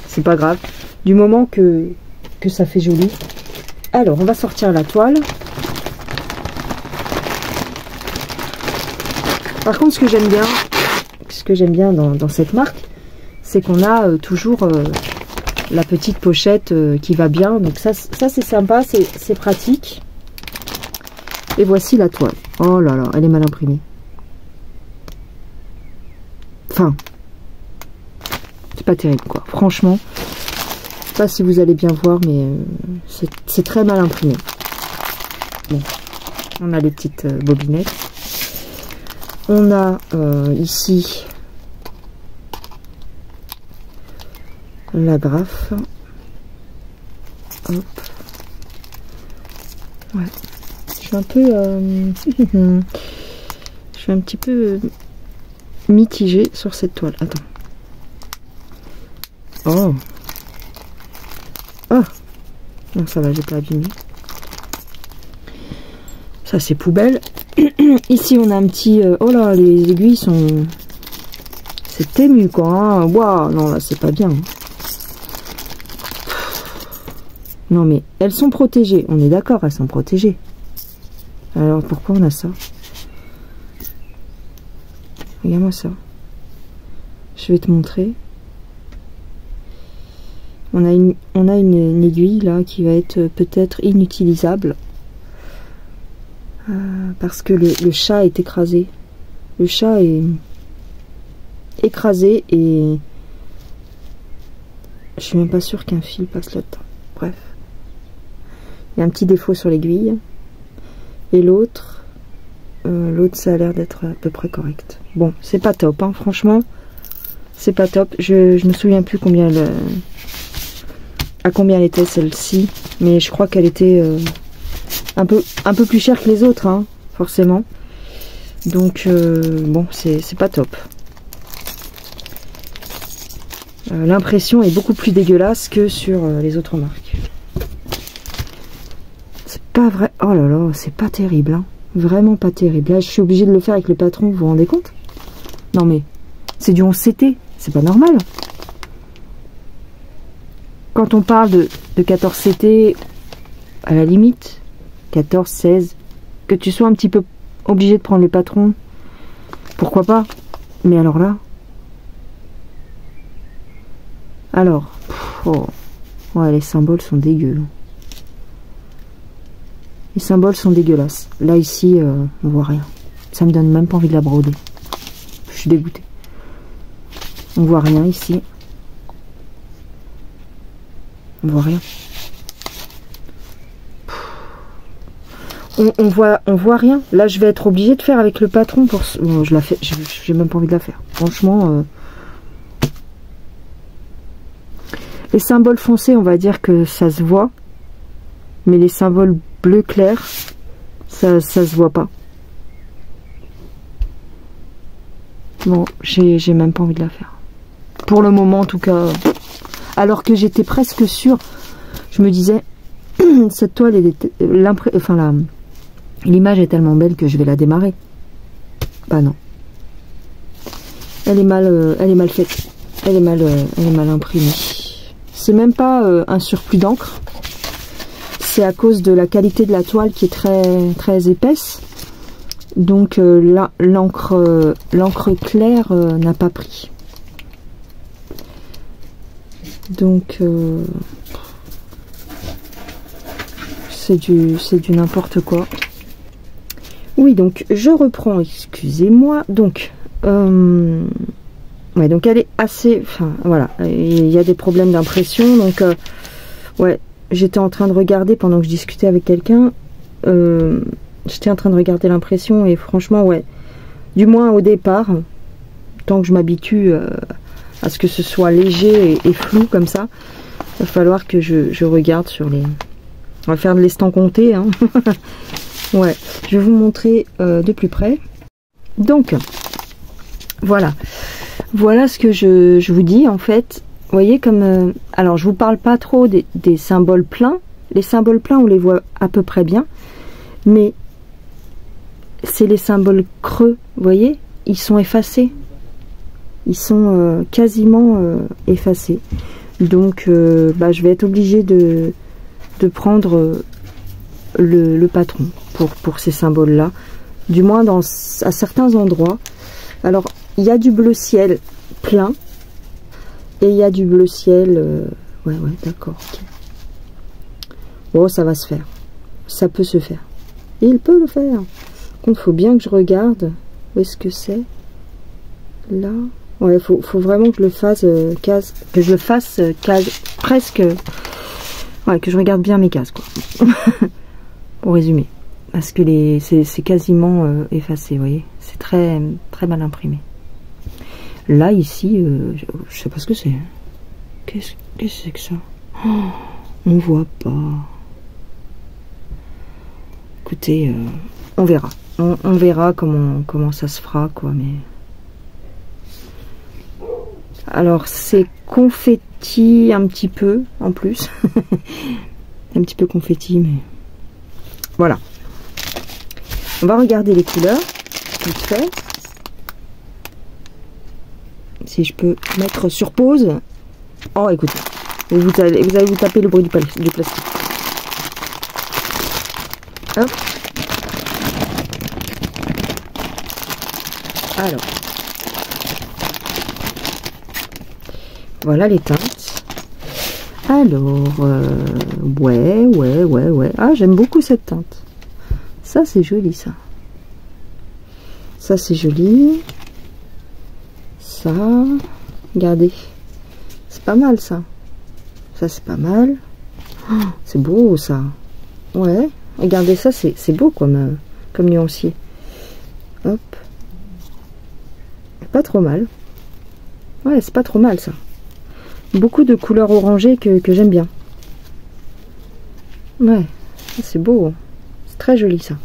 c'est pas grave. Du moment que ça fait joli. Alors, on va sortir la toile. Par contre, ce que j'aime bien dans cette marque, c'est qu'on a toujours la petite pochette qui va bien. Donc ça c'est sympa, c'est pratique. Et voici la toile. Oh là là, elle est mal imprimée. Enfin, c'est pas terrible quoi. Franchement, je sais pas si vous allez bien voir, mais c'est très mal imprimé. Bon, on a les petites bobinettes. On a ici l'agrafe. Hop. Ouais. Je suis un peu... je suis un petit peu mitigée sur cette toile. Attends. Oh. Oh. Non, ça va, j'ai pas abîmé. Ça, c'est poubelle. Ici, on a un petit... oh là, les aiguilles sont... C'est Temu, quoi. Hein. Waouh, non, là, c'est pas bien. Non, mais elles sont protégées. On est d'accord, elles sont protégées. Alors, pourquoi on a ça? Regarde-moi ça. Je vais te montrer. On a une aiguille là qui va être peut-être inutilisable. Parce que le chat est écrasé. Le chat est écrasé et je suis même pas sûre qu'un fil passe là-dedans. Bref. Il y a un petit défaut sur l'aiguille. Et l'autre, ça a l'air d'être à peu près correct. Bon, c'est pas top, hein, franchement. C'est pas top. Je me souviens plus combien à combien elle était celle-ci. Mais je crois qu'elle était un peu plus chère que les autres, hein, forcément. Donc, bon, c'est pas top. L'impression est beaucoup plus dégueulasse que sur les autres marques. C'est pas vrai. Oh là là, c'est pas terrible, hein. Vraiment pas terrible. Là, je suis obligée de le faire avec le patron, vous vous rendez compte? Non mais, c'est du 11 CT, c'est pas normal. Quand on parle de 14 CT, à la limite, 14, 16, que tu sois un petit peu obligé de prendre le patron, pourquoi pas? Mais alors là... Alors, oh, ouais, les symboles sont dégueux. Les symboles sont dégueulasses. Là, ici, on voit rien. Ça me donne même pas envie de la broder. Je suis dégoûtée. On voit rien ici. On voit rien. On voit rien. Là, je vais être obligée de faire avec le patron pour... Bon, je la fais. J'ai même pas envie de la faire. Franchement... Les symboles foncés, on va dire que ça se voit. Mais les symboles bleu clair, ça se voit pas. Bon, j'ai même pas envie de la faire. Pour le moment, en tout cas. Alors que j'étais presque sûre. Je me disais, cette toile, l'image est tellement belle que je vais la démarrer. Bah non. Elle est mal faite. Elle est mal imprimée. C'est même pas un surplus d'encre. C'est à cause de la qualité de la toile qui est très épaisse. Donc là, l'encre claire n'a pas pris. Donc c'est du n'importe quoi. Oui, donc je reprends, excusez-moi. Donc ouais, donc elle est assez, enfin voilà, il y a des problèmes d'impression. Donc ouais, j'étais en train de regarder pendant que je discutais avec quelqu'un. J'étais en train de regarder l'impression et franchement, ouais, du moins au départ, tant que je m'habitue à ce que ce soit léger et flou comme ça, il va falloir que je regarde sur les... On va faire de l'estampe compté, hein. Ouais, je vais vous montrer de plus près. Donc, voilà. Voilà ce que je vous dis, en fait. Vous voyez comme... alors, je vous parle pas trop des symboles pleins. Les symboles pleins, on les voit à peu près bien. Mais c'est les symboles creux, vous voyez, ils sont effacés. Ils sont quasiment effacés. Donc, bah, je vais être obligée de prendre le patron pour ces symboles-là. Du moins à certains endroits. Alors, il y a du bleu ciel plein. Et il y a du bleu ciel... ouais, d'accord. Okay. Bon, ça va se faire. Ça peut se faire. Et il peut le faire. Il faut bien que je regarde où est-ce que c'est. Là. Ouais, faut vraiment que je le fasse presque. Ouais, que je regarde bien mes cases, quoi. Pour résumer. Parce que c'est quasiment effacé, vous voyez. C'est très mal imprimé. Là, ici, je sais pas ce que c'est. Qu'est-ce que c'est que ça? Oh, on voit pas. Écoutez, on verra. On verra comment ça se fera, quoi, mais... Alors, c'est confetti un petit peu, en plus. Un petit peu confetti, mais... Voilà. On va regarder les couleurs, vite fait. Si je peux mettre sur pause. Oh, écoutez. Vous allez vous taper le bruit du plastique. Hop. Alors. Voilà les teintes. Alors, ouais. Ah, j'aime beaucoup cette teinte. Ça, c'est joli, ça. Ça, c'est joli. Ça, regardez. C'est pas mal, ça. Ça, c'est pas mal. Oh, c'est beau, ça. Ouais, regardez ça, c'est beau comme nuancier. Hop. Pas trop mal. Ouais, c'est pas trop mal, ça. Beaucoup de couleurs orangées que j'aime bien. Ouais, c'est beau. C'est très joli, ça.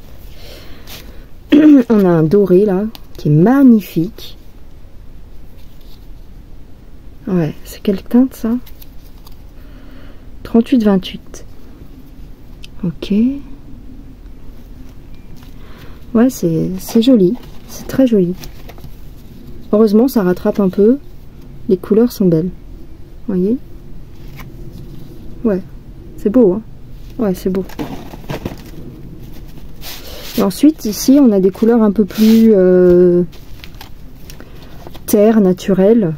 On a un doré, là, qui est magnifique. Ouais, c'est quelle teinte, ça? 38-28. Ok. Ouais, c'est joli. C'est très joli. Heureusement, ça rattrape un peu. Les couleurs sont belles. Vous voyez? Ouais, c'est beau, hein? Ouais, c'est beau. Et ensuite, ici, on a des couleurs un peu plus terre, naturelle.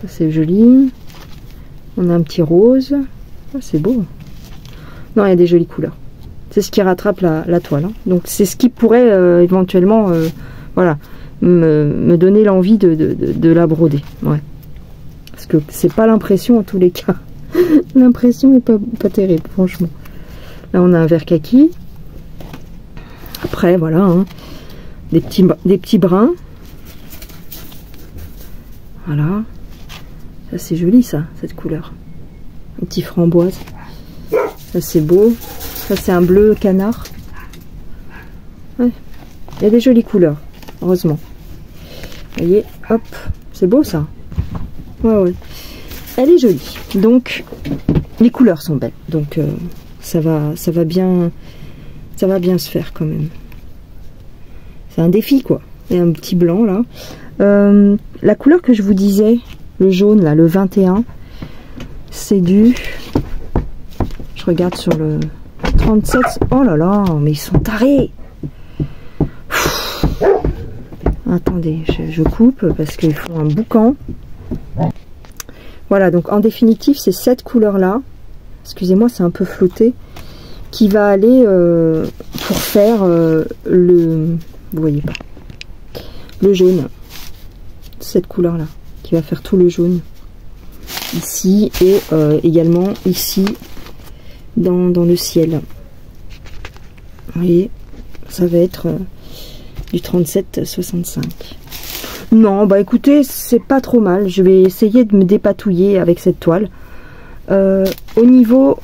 Ça, c'est joli. On a un petit rose. Ah, c'est beau. Non, il y a des jolies couleurs. C'est ce qui rattrape la toile. Hein. Donc, c'est ce qui pourrait éventuellement voilà, me donner l'envie de la broder. Ouais. Parce que c'est pas l'impression en tous les cas. L'impression n'est pas terrible, franchement. Là, on a un vert kaki. Après, voilà, hein, des petits brins. Voilà. Ça, c'est joli, ça, cette couleur. Un petit framboise. Ça, c'est beau. Ça, c'est un bleu canard. Ouais. Il y a des jolies couleurs, heureusement. Vous voyez, hop. C'est beau, ça. Ouais. Elle est jolie. Donc, les couleurs sont belles. Donc, ça va bien se faire, quand même. C'est un défi, quoi. Et un petit blanc, là. La couleur que je vous disais, le jaune, là, le 21, c'est du... Je regarde sur le 37. Oh là là, mais ils sont tarés. Attendez, je coupe parce qu'ils font un boucan. Voilà, donc en définitive, c'est cette couleur-là. Excusez-moi, c'est un peu flotté. Qui va aller pour faire le... Vous voyez pas. Le jaune. Cette couleur-là. Qui va faire tout le jaune. Ici et également ici dans le ciel. Vous voyez, ça va être du 37-65. Non, bah écoutez, c'est pas trop mal. Je vais essayer de me dépatouiller avec cette toile. Au niveau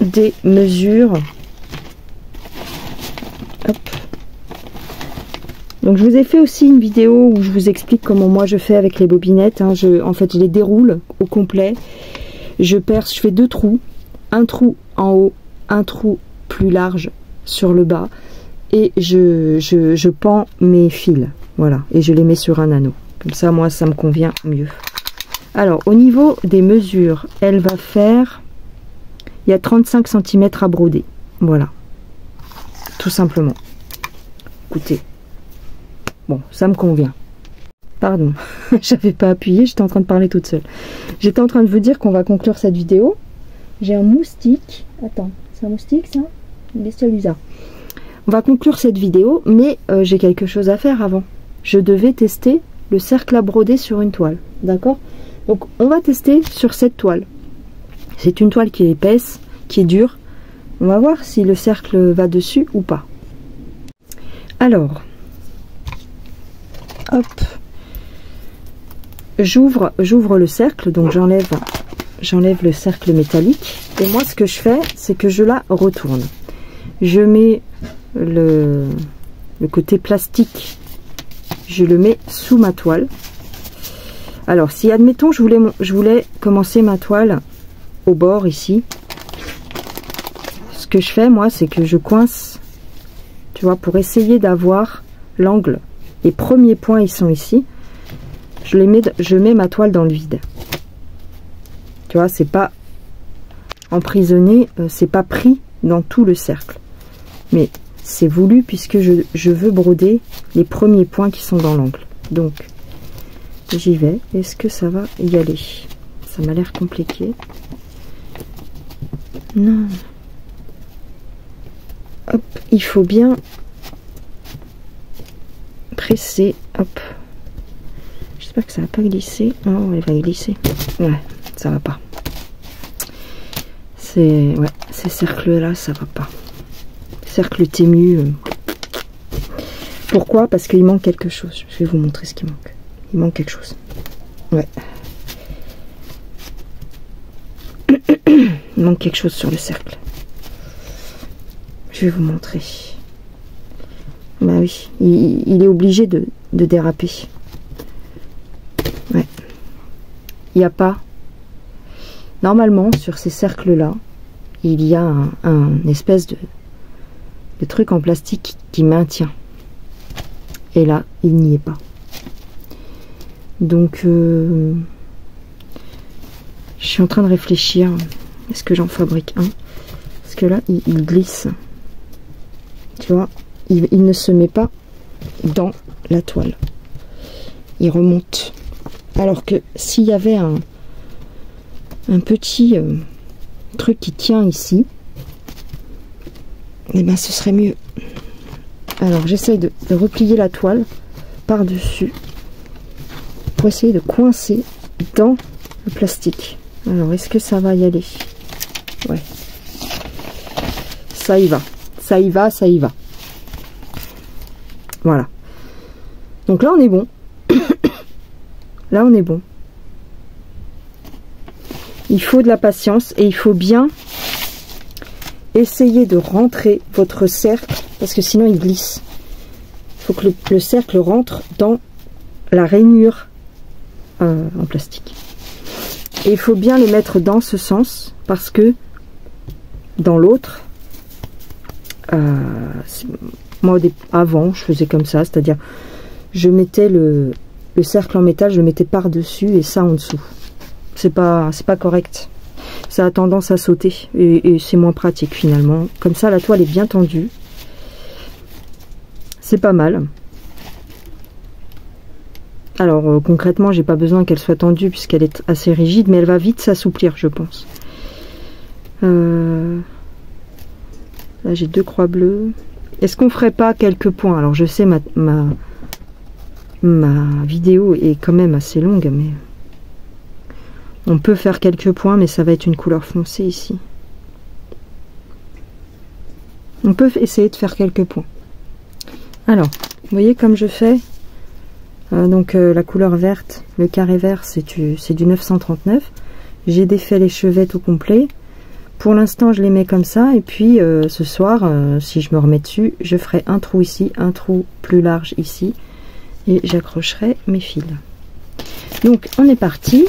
des mesures, hop. Donc je vous ai fait aussi une vidéo où je vous explique comment moi je fais avec les bobinettes. Hein. En fait, je les déroule au complet. Je perce, je fais 2 trous. Un trou en haut, un trou plus large sur le bas. Et je pends mes fils. Voilà. Et je les mets sur un anneau. Comme ça, moi, ça me convient mieux. Alors, au niveau des mesures, elle va faire... Il y a 35 cm à broder. Voilà. Tout simplement. Écoutez. Bon, ça me convient. Pardon. J'avais pas appuyé, j'étais en train de parler toute seule. J'étais en train de vous dire qu'on va conclure cette vidéo. J'ai un moustique. Attends, c'est un moustique, ça? Une bestiole bizarre. On va conclure cette vidéo, mais j'ai quelque chose à faire avant. Je devais tester le cercle à broder sur une toile. D'accord? Donc, on va tester sur cette toile. C'est une toile qui est épaisse, qui est dure. On va voir si le cercle va dessus ou pas. Alors, hop, j'ouvre le cercle, donc j'enlève le cercle métallique. Et moi, ce que je fais, c'est que je la retourne. Je mets le côté plastique, je le mets sous ma toile. Alors, si admettons, je voulais commencer ma toile au bord ici, ce que je fais, moi, c'est que je coince, tu vois, pour essayer d'avoir l'angle. Les premiers points, ils sont ici. Je mets ma toile dans le vide. Tu vois, c'est pas emprisonné, c'est pas pris dans tout le cercle. Mais c'est voulu puisque je veux broder les premiers points qui sont dans l'angle. Donc, j'y vais. Est-ce que ça va y aller? Ça m'a l'air compliqué. Non. Hop, il faut bien presser. Hop. J'espère que ça va pas glisser. Oh, elle va glisser. Ouais, ça va pas. C'est... Ouais, ces cercles-là, ça va pas. Cercle tému. Pourquoi? Parce qu'il manque quelque chose. Je vais vous montrer ce qui manque. Il manque quelque chose. Ouais. Il manque quelque chose sur le cercle. Je vais vous montrer. Bah oui, il est obligé de déraper. Ouais. Il n'y a pas... Normalement, sur ces cercles-là, il y a un espèce de truc en plastique qui maintient. Et là, il n'y est pas. Donc, je suis en train de réfléchir. Est-ce que j'en fabrique un? Parce que là, il glisse. Tu vois, il ne se met pas dans la toile. Il remonte. Alors que s'il y avait un petit truc qui tient ici, eh ben ce serait mieux. Alors j'essaye de replier la toile par-dessus pour essayer de coincer dans le plastique. Alors est-ce que ça va y aller? Ouais. Ça y va. Ça y va, ça y va. Voilà. Donc là on est bon. Là on est bon. Il faut de la patience et il faut bien essayer de rentrer votre cercle parce que sinon il glisse. Il faut que le cercle rentre dans la rainure en plastique. Et il faut bien les mettre dans ce sens parce que dans l'autre, moi avant je faisais comme ça, c'est-à-dire je mettais le cercle en métal, je le mettais par-dessus et ça en dessous. C'est pas correct. Ça a tendance à sauter et c'est moins pratique finalement. Comme ça, la toile est bien tendue. C'est pas mal. Alors concrètement, j'ai pas besoin qu'elle soit tendue puisqu'elle est assez rigide, mais elle va vite s'assouplir, je pense. Là, j'ai 2 croix bleues. Est-ce qu'on ferait pas quelques points? Alors je sais, ma vidéo est quand même assez longue, mais on peut faire quelques points, mais ça va être une couleur foncée ici. On peut essayer de faire quelques points. Alors, vous voyez comme je fais. Donc la couleur verte, le carré vert, c'est du 939. J'ai défait les chevets tout complet. Pour l'instant, je les mets comme ça. Et puis ce soir, si je me remets dessus, je ferai un trou ici, un trou plus large ici. Et j'accrocherai mes fils. Donc, on est parti.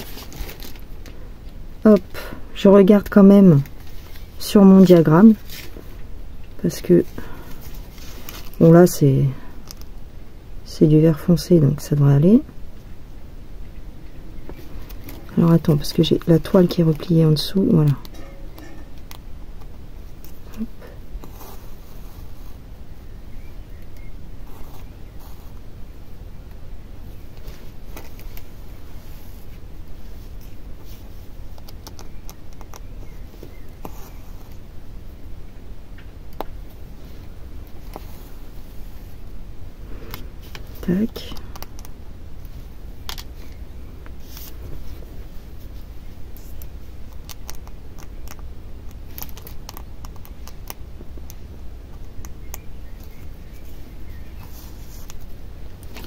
Hop, je regarde quand même sur mon diagramme. Parce que, bon là, c'est du vert foncé, donc ça devrait aller. Alors, attends, parce que j'ai la toile qui est repliée en dessous. Voilà. Tac.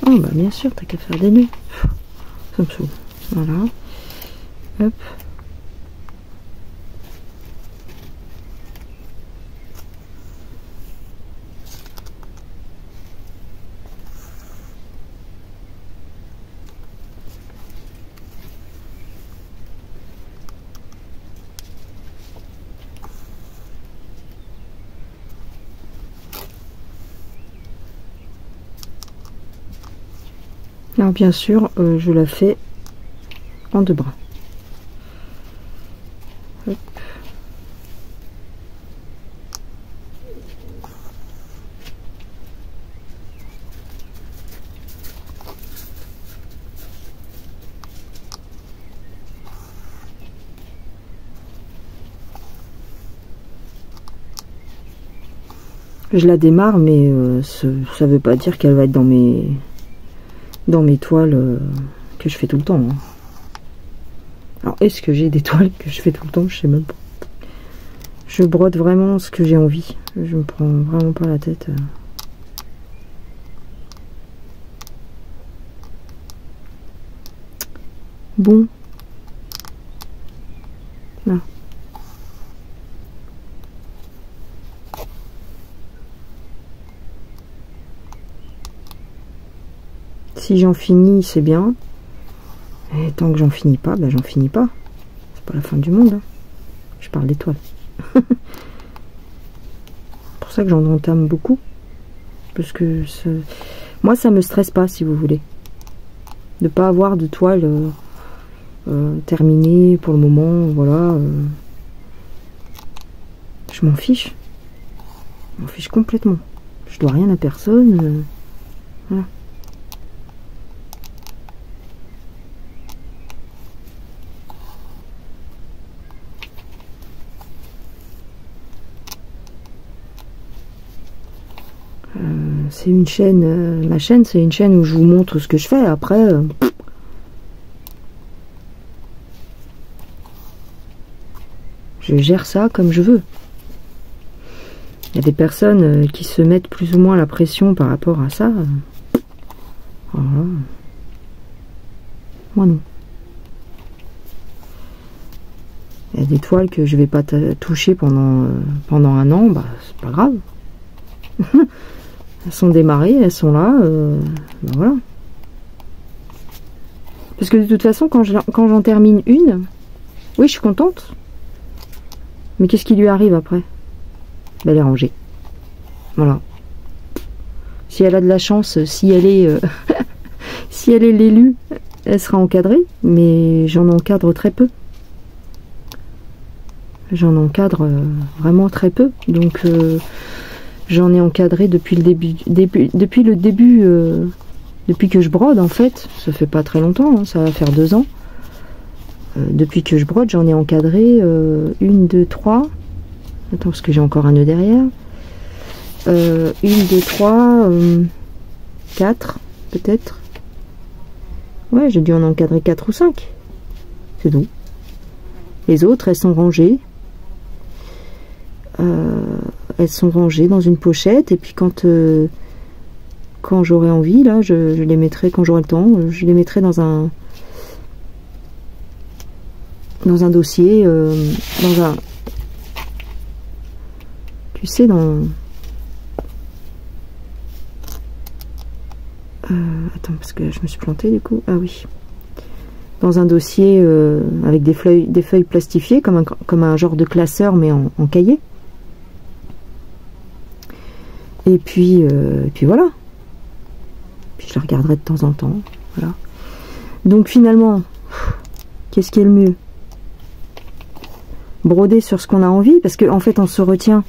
Oh bah bien sûr, t'as qu'à faire des nœuds. Ça me saoule. Voilà. Hop. Alors bien sûr, je la fais en 2 bras. Hop. Je la démarre, mais ça veut pas dire qu'elle va être dans mes toiles que je fais tout le temps. Hein. Alors, est-ce que j'ai des toiles que je fais tout le temps? Je sais même pas. Je brode vraiment ce que j'ai envie. Je me prends vraiment pas la tête. Bon. Là. Si j'en finis, c'est bien. Et tant que j'en finis pas, ben j'en finis pas. C'est pas la fin du monde. Hein. Je parle des toiles. C'est pour ça que j'en entame beaucoup. Parce que moi, ça me stresse pas, si vous voulez. De pas avoir de toile terminée pour le moment. Voilà. Je m'en fiche. Je m'en fiche complètement. Je dois rien à personne. Voilà. C'est une chaîne, ma chaîne c'est une chaîne où je vous montre ce que je fais. Après, je gère ça comme je veux. Il y a des personnes qui se mettent plus ou moins la pression par rapport à ça. Voilà. Moi non. Il y a des toiles que je vais pas toucher pendant un an, bah c'est pas grave. Elles sont démarrées, elles sont là, ben voilà. Parce que de toute façon, quand j'en termine une, oui, je suis contente. Mais qu'est-ce qui lui arrive après? Ben, elle est rangée. Voilà. Si elle a de la chance, si elle est si elle est l'élue, elle sera encadrée, mais j'en encadre très peu. J'en encadre vraiment très peu, donc j'en ai encadré depuis le début, depuis que je brode en fait. Ça fait pas très longtemps, hein, ça va faire 2 ans. Depuis que je brode, j'en ai encadré 1, 2, 3. Attends, parce que j'ai encore un nœud derrière. 1, 2, 3, 4 peut-être. Ouais, j'ai dû en encadrer 4 ou 5. C'est tout. Les autres, elles sont rangées. Elles sont rangées dans une pochette, et puis quand j'aurai envie, là, je les mettrai, quand j'aurai le temps, je les mettrai dans un dossier, dans un, tu sais, dans attends, parce que je me suis plantée du coup. Ah oui, dans un dossier avec des feuilles plastifiées, comme un genre de classeur, mais en cahier. Et puis voilà. Puis je la regarderai de temps en temps. Voilà. Donc finalement, qu'est-ce qui est le mieux? Broder sur ce qu'on a envie, parce qu'en fait on se retient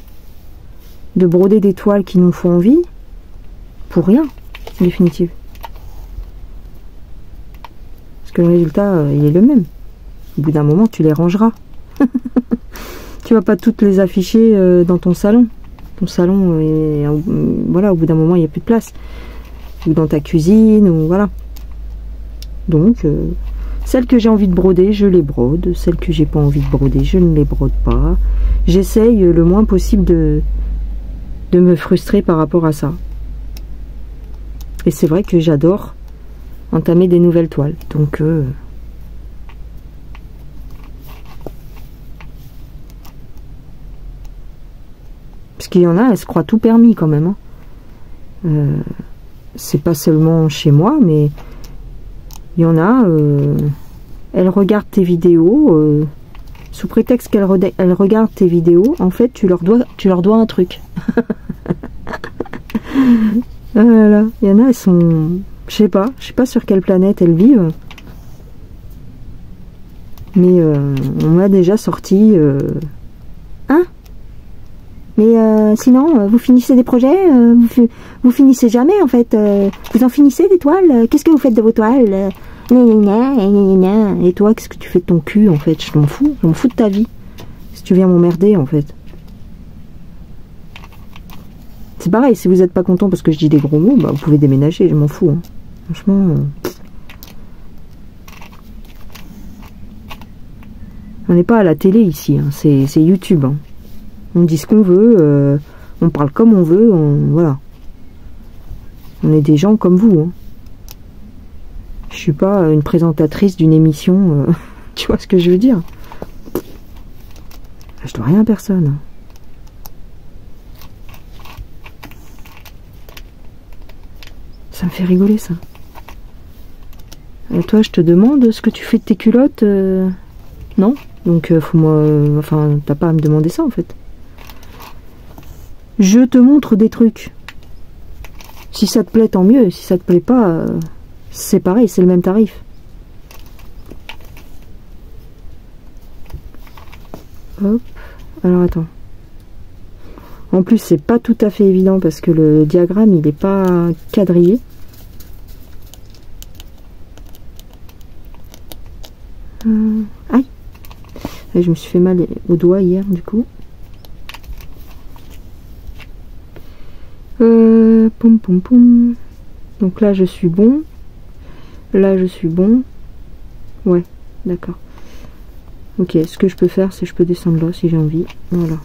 de broder des toiles qui nous font envie pour rien, en définitive. Parce que le résultat, il est le même. Au bout d'un moment, tu les rangeras. Tu vas pas toutes les afficher dans ton salon. Ton salon, et voilà, au bout d'un moment, il n'y a plus de place. Ou dans ta cuisine, ou voilà. Donc, celles que j'ai envie de broder, je les brode. Celles que j'ai pas envie de broder, je ne les brode pas. J'essaye le moins possible de me frustrer par rapport à ça. Et c'est vrai que j'adore entamer des nouvelles toiles. Donc, parce qu'il y en a, elles se croient tout permis quand même. Hein. C'est pas seulement chez moi, mais il y en a, elles regardent tes vidéos, sous prétexte qu'elles regardent tes vidéos, en fait, tu leur dois un truc. Voilà, il y en a, elles sont, je sais pas sur quelle planète elles vivent, mais on m'a déjà sorti, hein? Mais sinon, vous finissez des projets, vous finissez jamais en fait. Vous en finissez des toiles. Qu'est-ce que vous faites de vos toiles? Et toi, qu'est-ce que tu fais de ton cul en fait? Je m'en fous de ta vie. Si tu viens m'emmerder en fait. C'est pareil, si vous n'êtes pas content parce que je dis des gros mots, bah, vous pouvez déménager, je m'en fous. Hein. Franchement... On n'est pas à la télé ici, hein. C'est YouTube. Hein. On dit ce qu'on veut, on parle comme on veut, voilà. On est des gens comme vous. Hein. Je suis pas une présentatrice d'une émission, tu vois ce que je veux dire? Je dois rien à personne. Ça me fait rigoler ça. Et toi, je te demande ce que tu fais de tes culottes, non? Donc, faut moi, enfin, t'as pas à me demander ça en fait. Je te montre des trucs. Si ça te plaît, tant mieux. Si ça te plaît pas, c'est pareil, c'est le même tarif. Hop. Alors attends. En plus, c'est pas tout à fait évident parce que le diagramme, il est pas quadrillé. Aïe. Et je me suis fait mal au doigt hier, du coup. Poum poum poum. Donc là, je suis bon. Là, je suis bon. Ouais, d'accord. Ok, ce que je peux faire, c'est que je peux descendre là si j'ai envie. Voilà.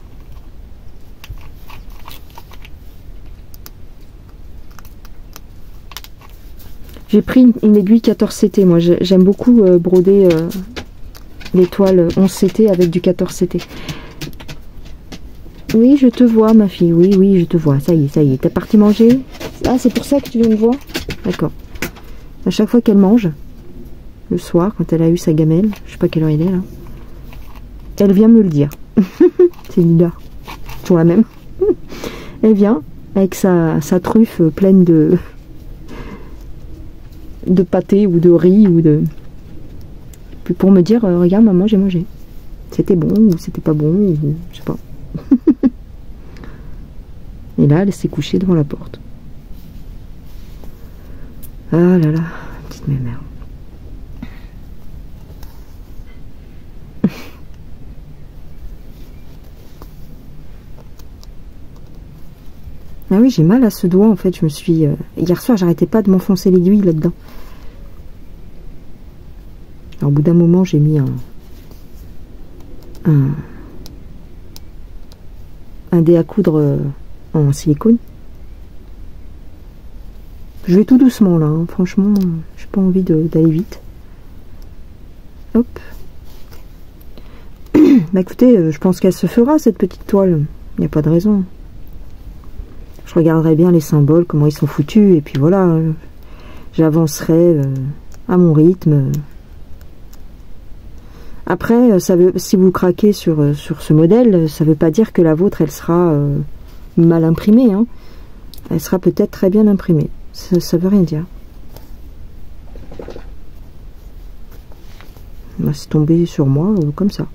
J'ai pris une aiguille 14 CT. Moi, j'aime beaucoup broder les toiles 11 CT avec du 14 CT. Oui, je te vois, ma fille. Oui, oui, je te vois. Ça y est, ça y est. T'es partie manger? Ah, c'est pour ça que tu viens me voir? D'accord. À chaque fois qu'elle mange, le soir, quand elle a eu sa gamelle, je sais pas quelle heure il est là, elle vient me le dire. C'est Lila. Toujours la même. Elle vient avec sa truffe pleine de pâté ou de riz ou de... Puis pour me dire, regarde maman, j'ai mangé. C'était bon ou c'était pas bon, ou je sais pas. Et là, elle s'est couchée devant la porte. Ah là là, petite mémère. Ah oui, j'ai mal à ce doigt en fait. Je me suis... hier soir, j'arrêtais pas de m'enfoncer l'aiguille là-dedans. Alors, au bout d'un moment, j'ai mis un dé à coudre en silicone. Je vais tout doucement là, hein. Franchement, j'ai pas envie d'aller vite. Hop. Bah écoutez, je pense qu'elle se fera cette petite toile. Il n'y a pas de raison. Je regarderai bien les symboles, comment ils sont foutus, et puis voilà. J'avancerai à mon rythme. Après, ça veut, si vous craquez sur ce modèle, ça ne veut pas dire que la vôtre, elle sera mal imprimée. Hein. Elle sera peut-être très bien imprimée. Ça veut rien dire. C'est tombé sur moi comme ça.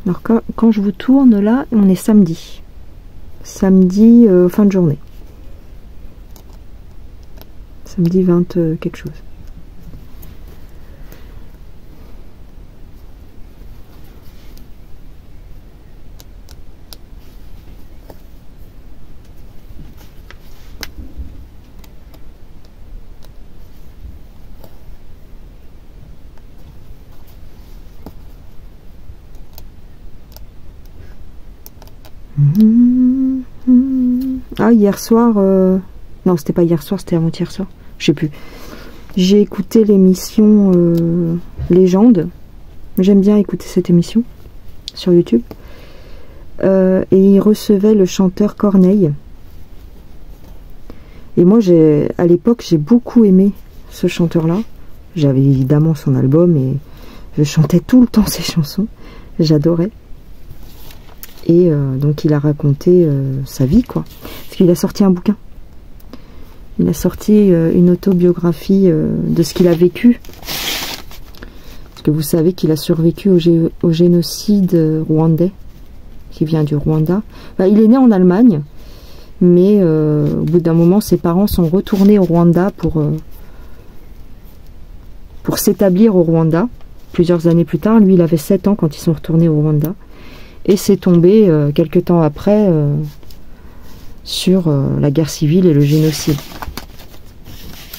Alors quand je vous tourne là, on est samedi. Samedi fin de journée. Samedi 20 quelque chose. Ah, hier soir, non, c'était pas hier soir, c'était avant-hier soir, je sais plus. J'ai écouté l'émission Légende. J'aime bien écouter cette émission sur YouTube. Et il recevait le chanteur Corneille. Et moi, à l'époque, j'ai beaucoup aimé ce chanteur-là. J'avais évidemment son album et je chantais tout le temps ses chansons. J'adorais. Et donc il a raconté sa vie, quoi. Parce qu'il a sorti un bouquin. Il a sorti une autobiographie de ce qu'il a vécu. Parce que vous savez qu'il a survécu au génocide rwandais, qui vient du Rwanda. Enfin, il est né en Allemagne, Mais au bout d'un moment, ses parents sont retournés au Rwanda pour s'établir au Rwanda. Plusieurs années plus tard, lui il avait 7 ans quand ils sont retournés au Rwanda. Et c'est tombé quelque temps après sur la guerre civile et le génocide.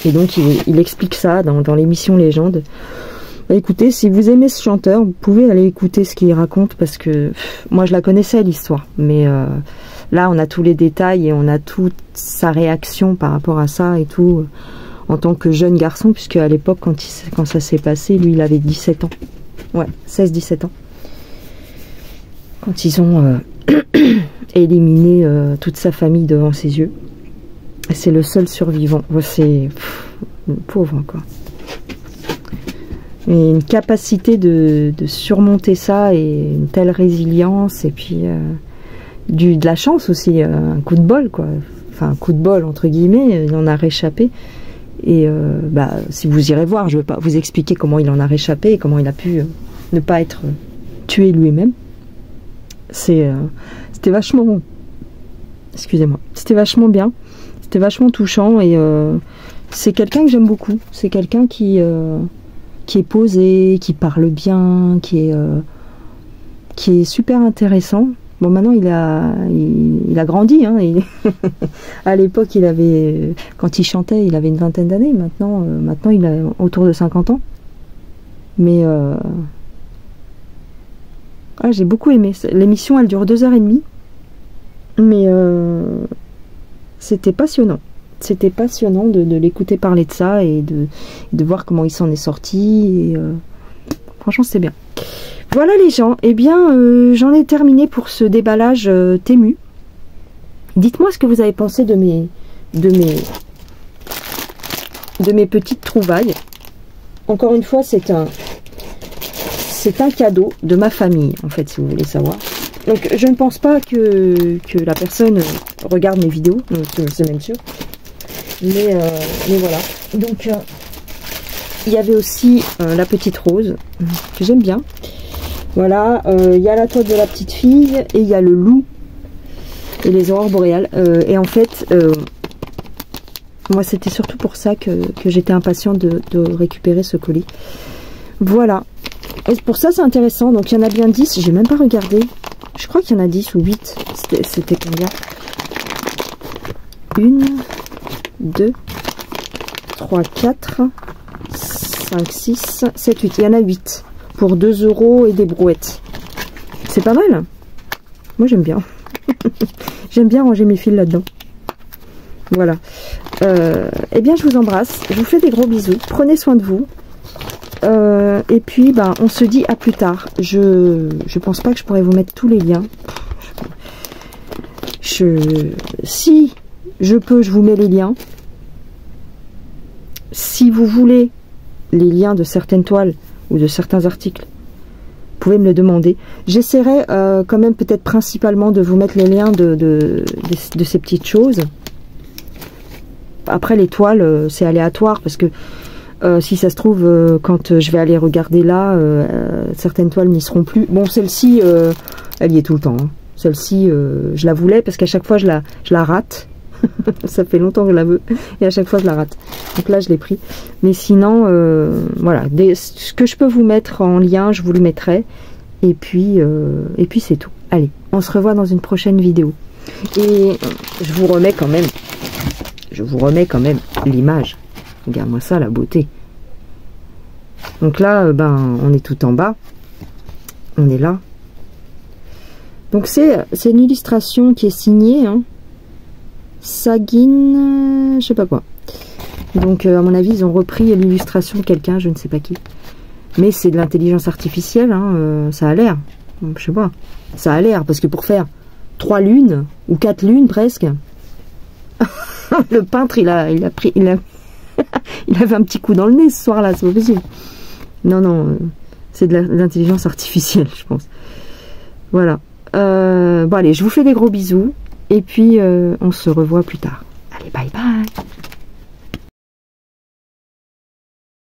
Et donc il explique ça dans l'émission Légende. Bah, écoutez, si vous aimez ce chanteur, vous pouvez aller écouter ce qu'il raconte, parce que moi je la connaissais l'histoire, mais là on a tous les détails et on a toute sa réaction par rapport à ça et tout, en tant que jeune garçon, puisque à l'époque quand ça s'est passé, lui il avait 17 ans. Ouais, 16-17 ans. Quand ils ont éliminé toute sa famille devant ses yeux. C'est le seul survivant. C'est pauvre, quoi. Mais une capacité de surmonter ça et une telle résilience, et puis de la chance aussi, un coup de bol, quoi. Enfin, un coup de bol, entre guillemets, il en a réchappé. Et bah, si vous irez voir, je ne vais pas vous expliquer comment il en a réchappé et comment il a pu ne pas être tué lui-même. C'était vachement... Excusez-moi. C'était vachement bien. C'était vachement touchant, et c'est quelqu'un que j'aime beaucoup. C'est quelqu'un qui est posé, qui parle bien, qui est super intéressant. Bon, maintenant il a grandi, hein, à l'époque quand il chantait, il avait une vingtaine d'années. Maintenant il a autour de 50 ans. Mais j'ai beaucoup aimé. L'émission elle dure 2h30, mais c'était passionnant. C'était passionnant de l'écouter parler de ça et de voir comment il s'en est sorti. Et, franchement, c'était bien. Voilà les gens. Eh bien, j'en ai terminé pour ce déballage Temu. Dites-moi ce que vous avez pensé de mes petites trouvailles. Encore une fois, c'est un cadeau de ma famille, en fait, si vous voulez savoir. Donc, je ne pense pas que la personne regarde mes vidéos, c'est même sûr. Mais voilà. Donc, il y avait aussi la petite rose, que j'aime bien. Voilà, il y a la toile de la petite fille, et il y a le loup, et les aurores boréales. Et en fait, moi, c'était surtout pour ça que j'étais impatiente de récupérer ce colis. Voilà. Et pour ça, c'est intéressant. Donc, il y en a bien 10. J'ai même pas regardé. Je crois qu'il y en a 10 ou 8. C'était combien? 1, 2, 3, 4, 5, 6, 7, 8. Il y en a 8. Pour 2 € et des brouettes. C'est pas mal. Moi, j'aime bien. J'aime bien ranger mes fils là-dedans. Voilà. Eh bien, je vous embrasse. Je vous fais des gros bisous. Prenez soin de vous. Et puis, ben, on se dit à plus tard. Je pense pas que je pourrais vous mettre tous les liens. Si je peux, je vous mets les liens. Si vous voulez les liens de certaines toiles ou de certains articles, vous pouvez me le demander. J'essaierai quand même peut-être principalement de vous mettre les liens de ces petites choses. Après, les toiles, c'est aléatoire, parce que si ça se trouve, quand je vais aller regarder là, certaines toiles n'y seront plus. Bon, celle-ci, elle y est tout le temps. Hein. Celle-ci, je la voulais parce qu'à chaque fois, je la rate. Ça fait longtemps que je la veux. Et à chaque fois, je la rate. Donc là, je l'ai pris. Mais sinon, voilà. Ce que je peux vous mettre en lien, je vous le mettrai. Et puis c'est tout. Allez, on se revoit dans une prochaine vidéo. Et je vous remets quand même l'image. Regarde-moi ça, la beauté. Donc là, on est tout en bas. On est là. Donc c'est une illustration qui est signée, hein. Sagin, je sais pas quoi. Donc à mon avis, ils ont repris l'illustration de quelqu'un, je ne sais pas qui. Mais c'est de l'intelligence artificielle, hein, ça a l'air. Je sais pas. Ça a l'air, parce que pour faire 3 lunes, ou 4 lunes presque, le peintre, il avait un petit coup dans le nez ce soir-là, c'est pas possible. Non, c'est de l'intelligence artificielle, je pense. Voilà. Bon, allez, je vous fais des gros bisous. Et puis, on se revoit plus tard. Allez, bye bye.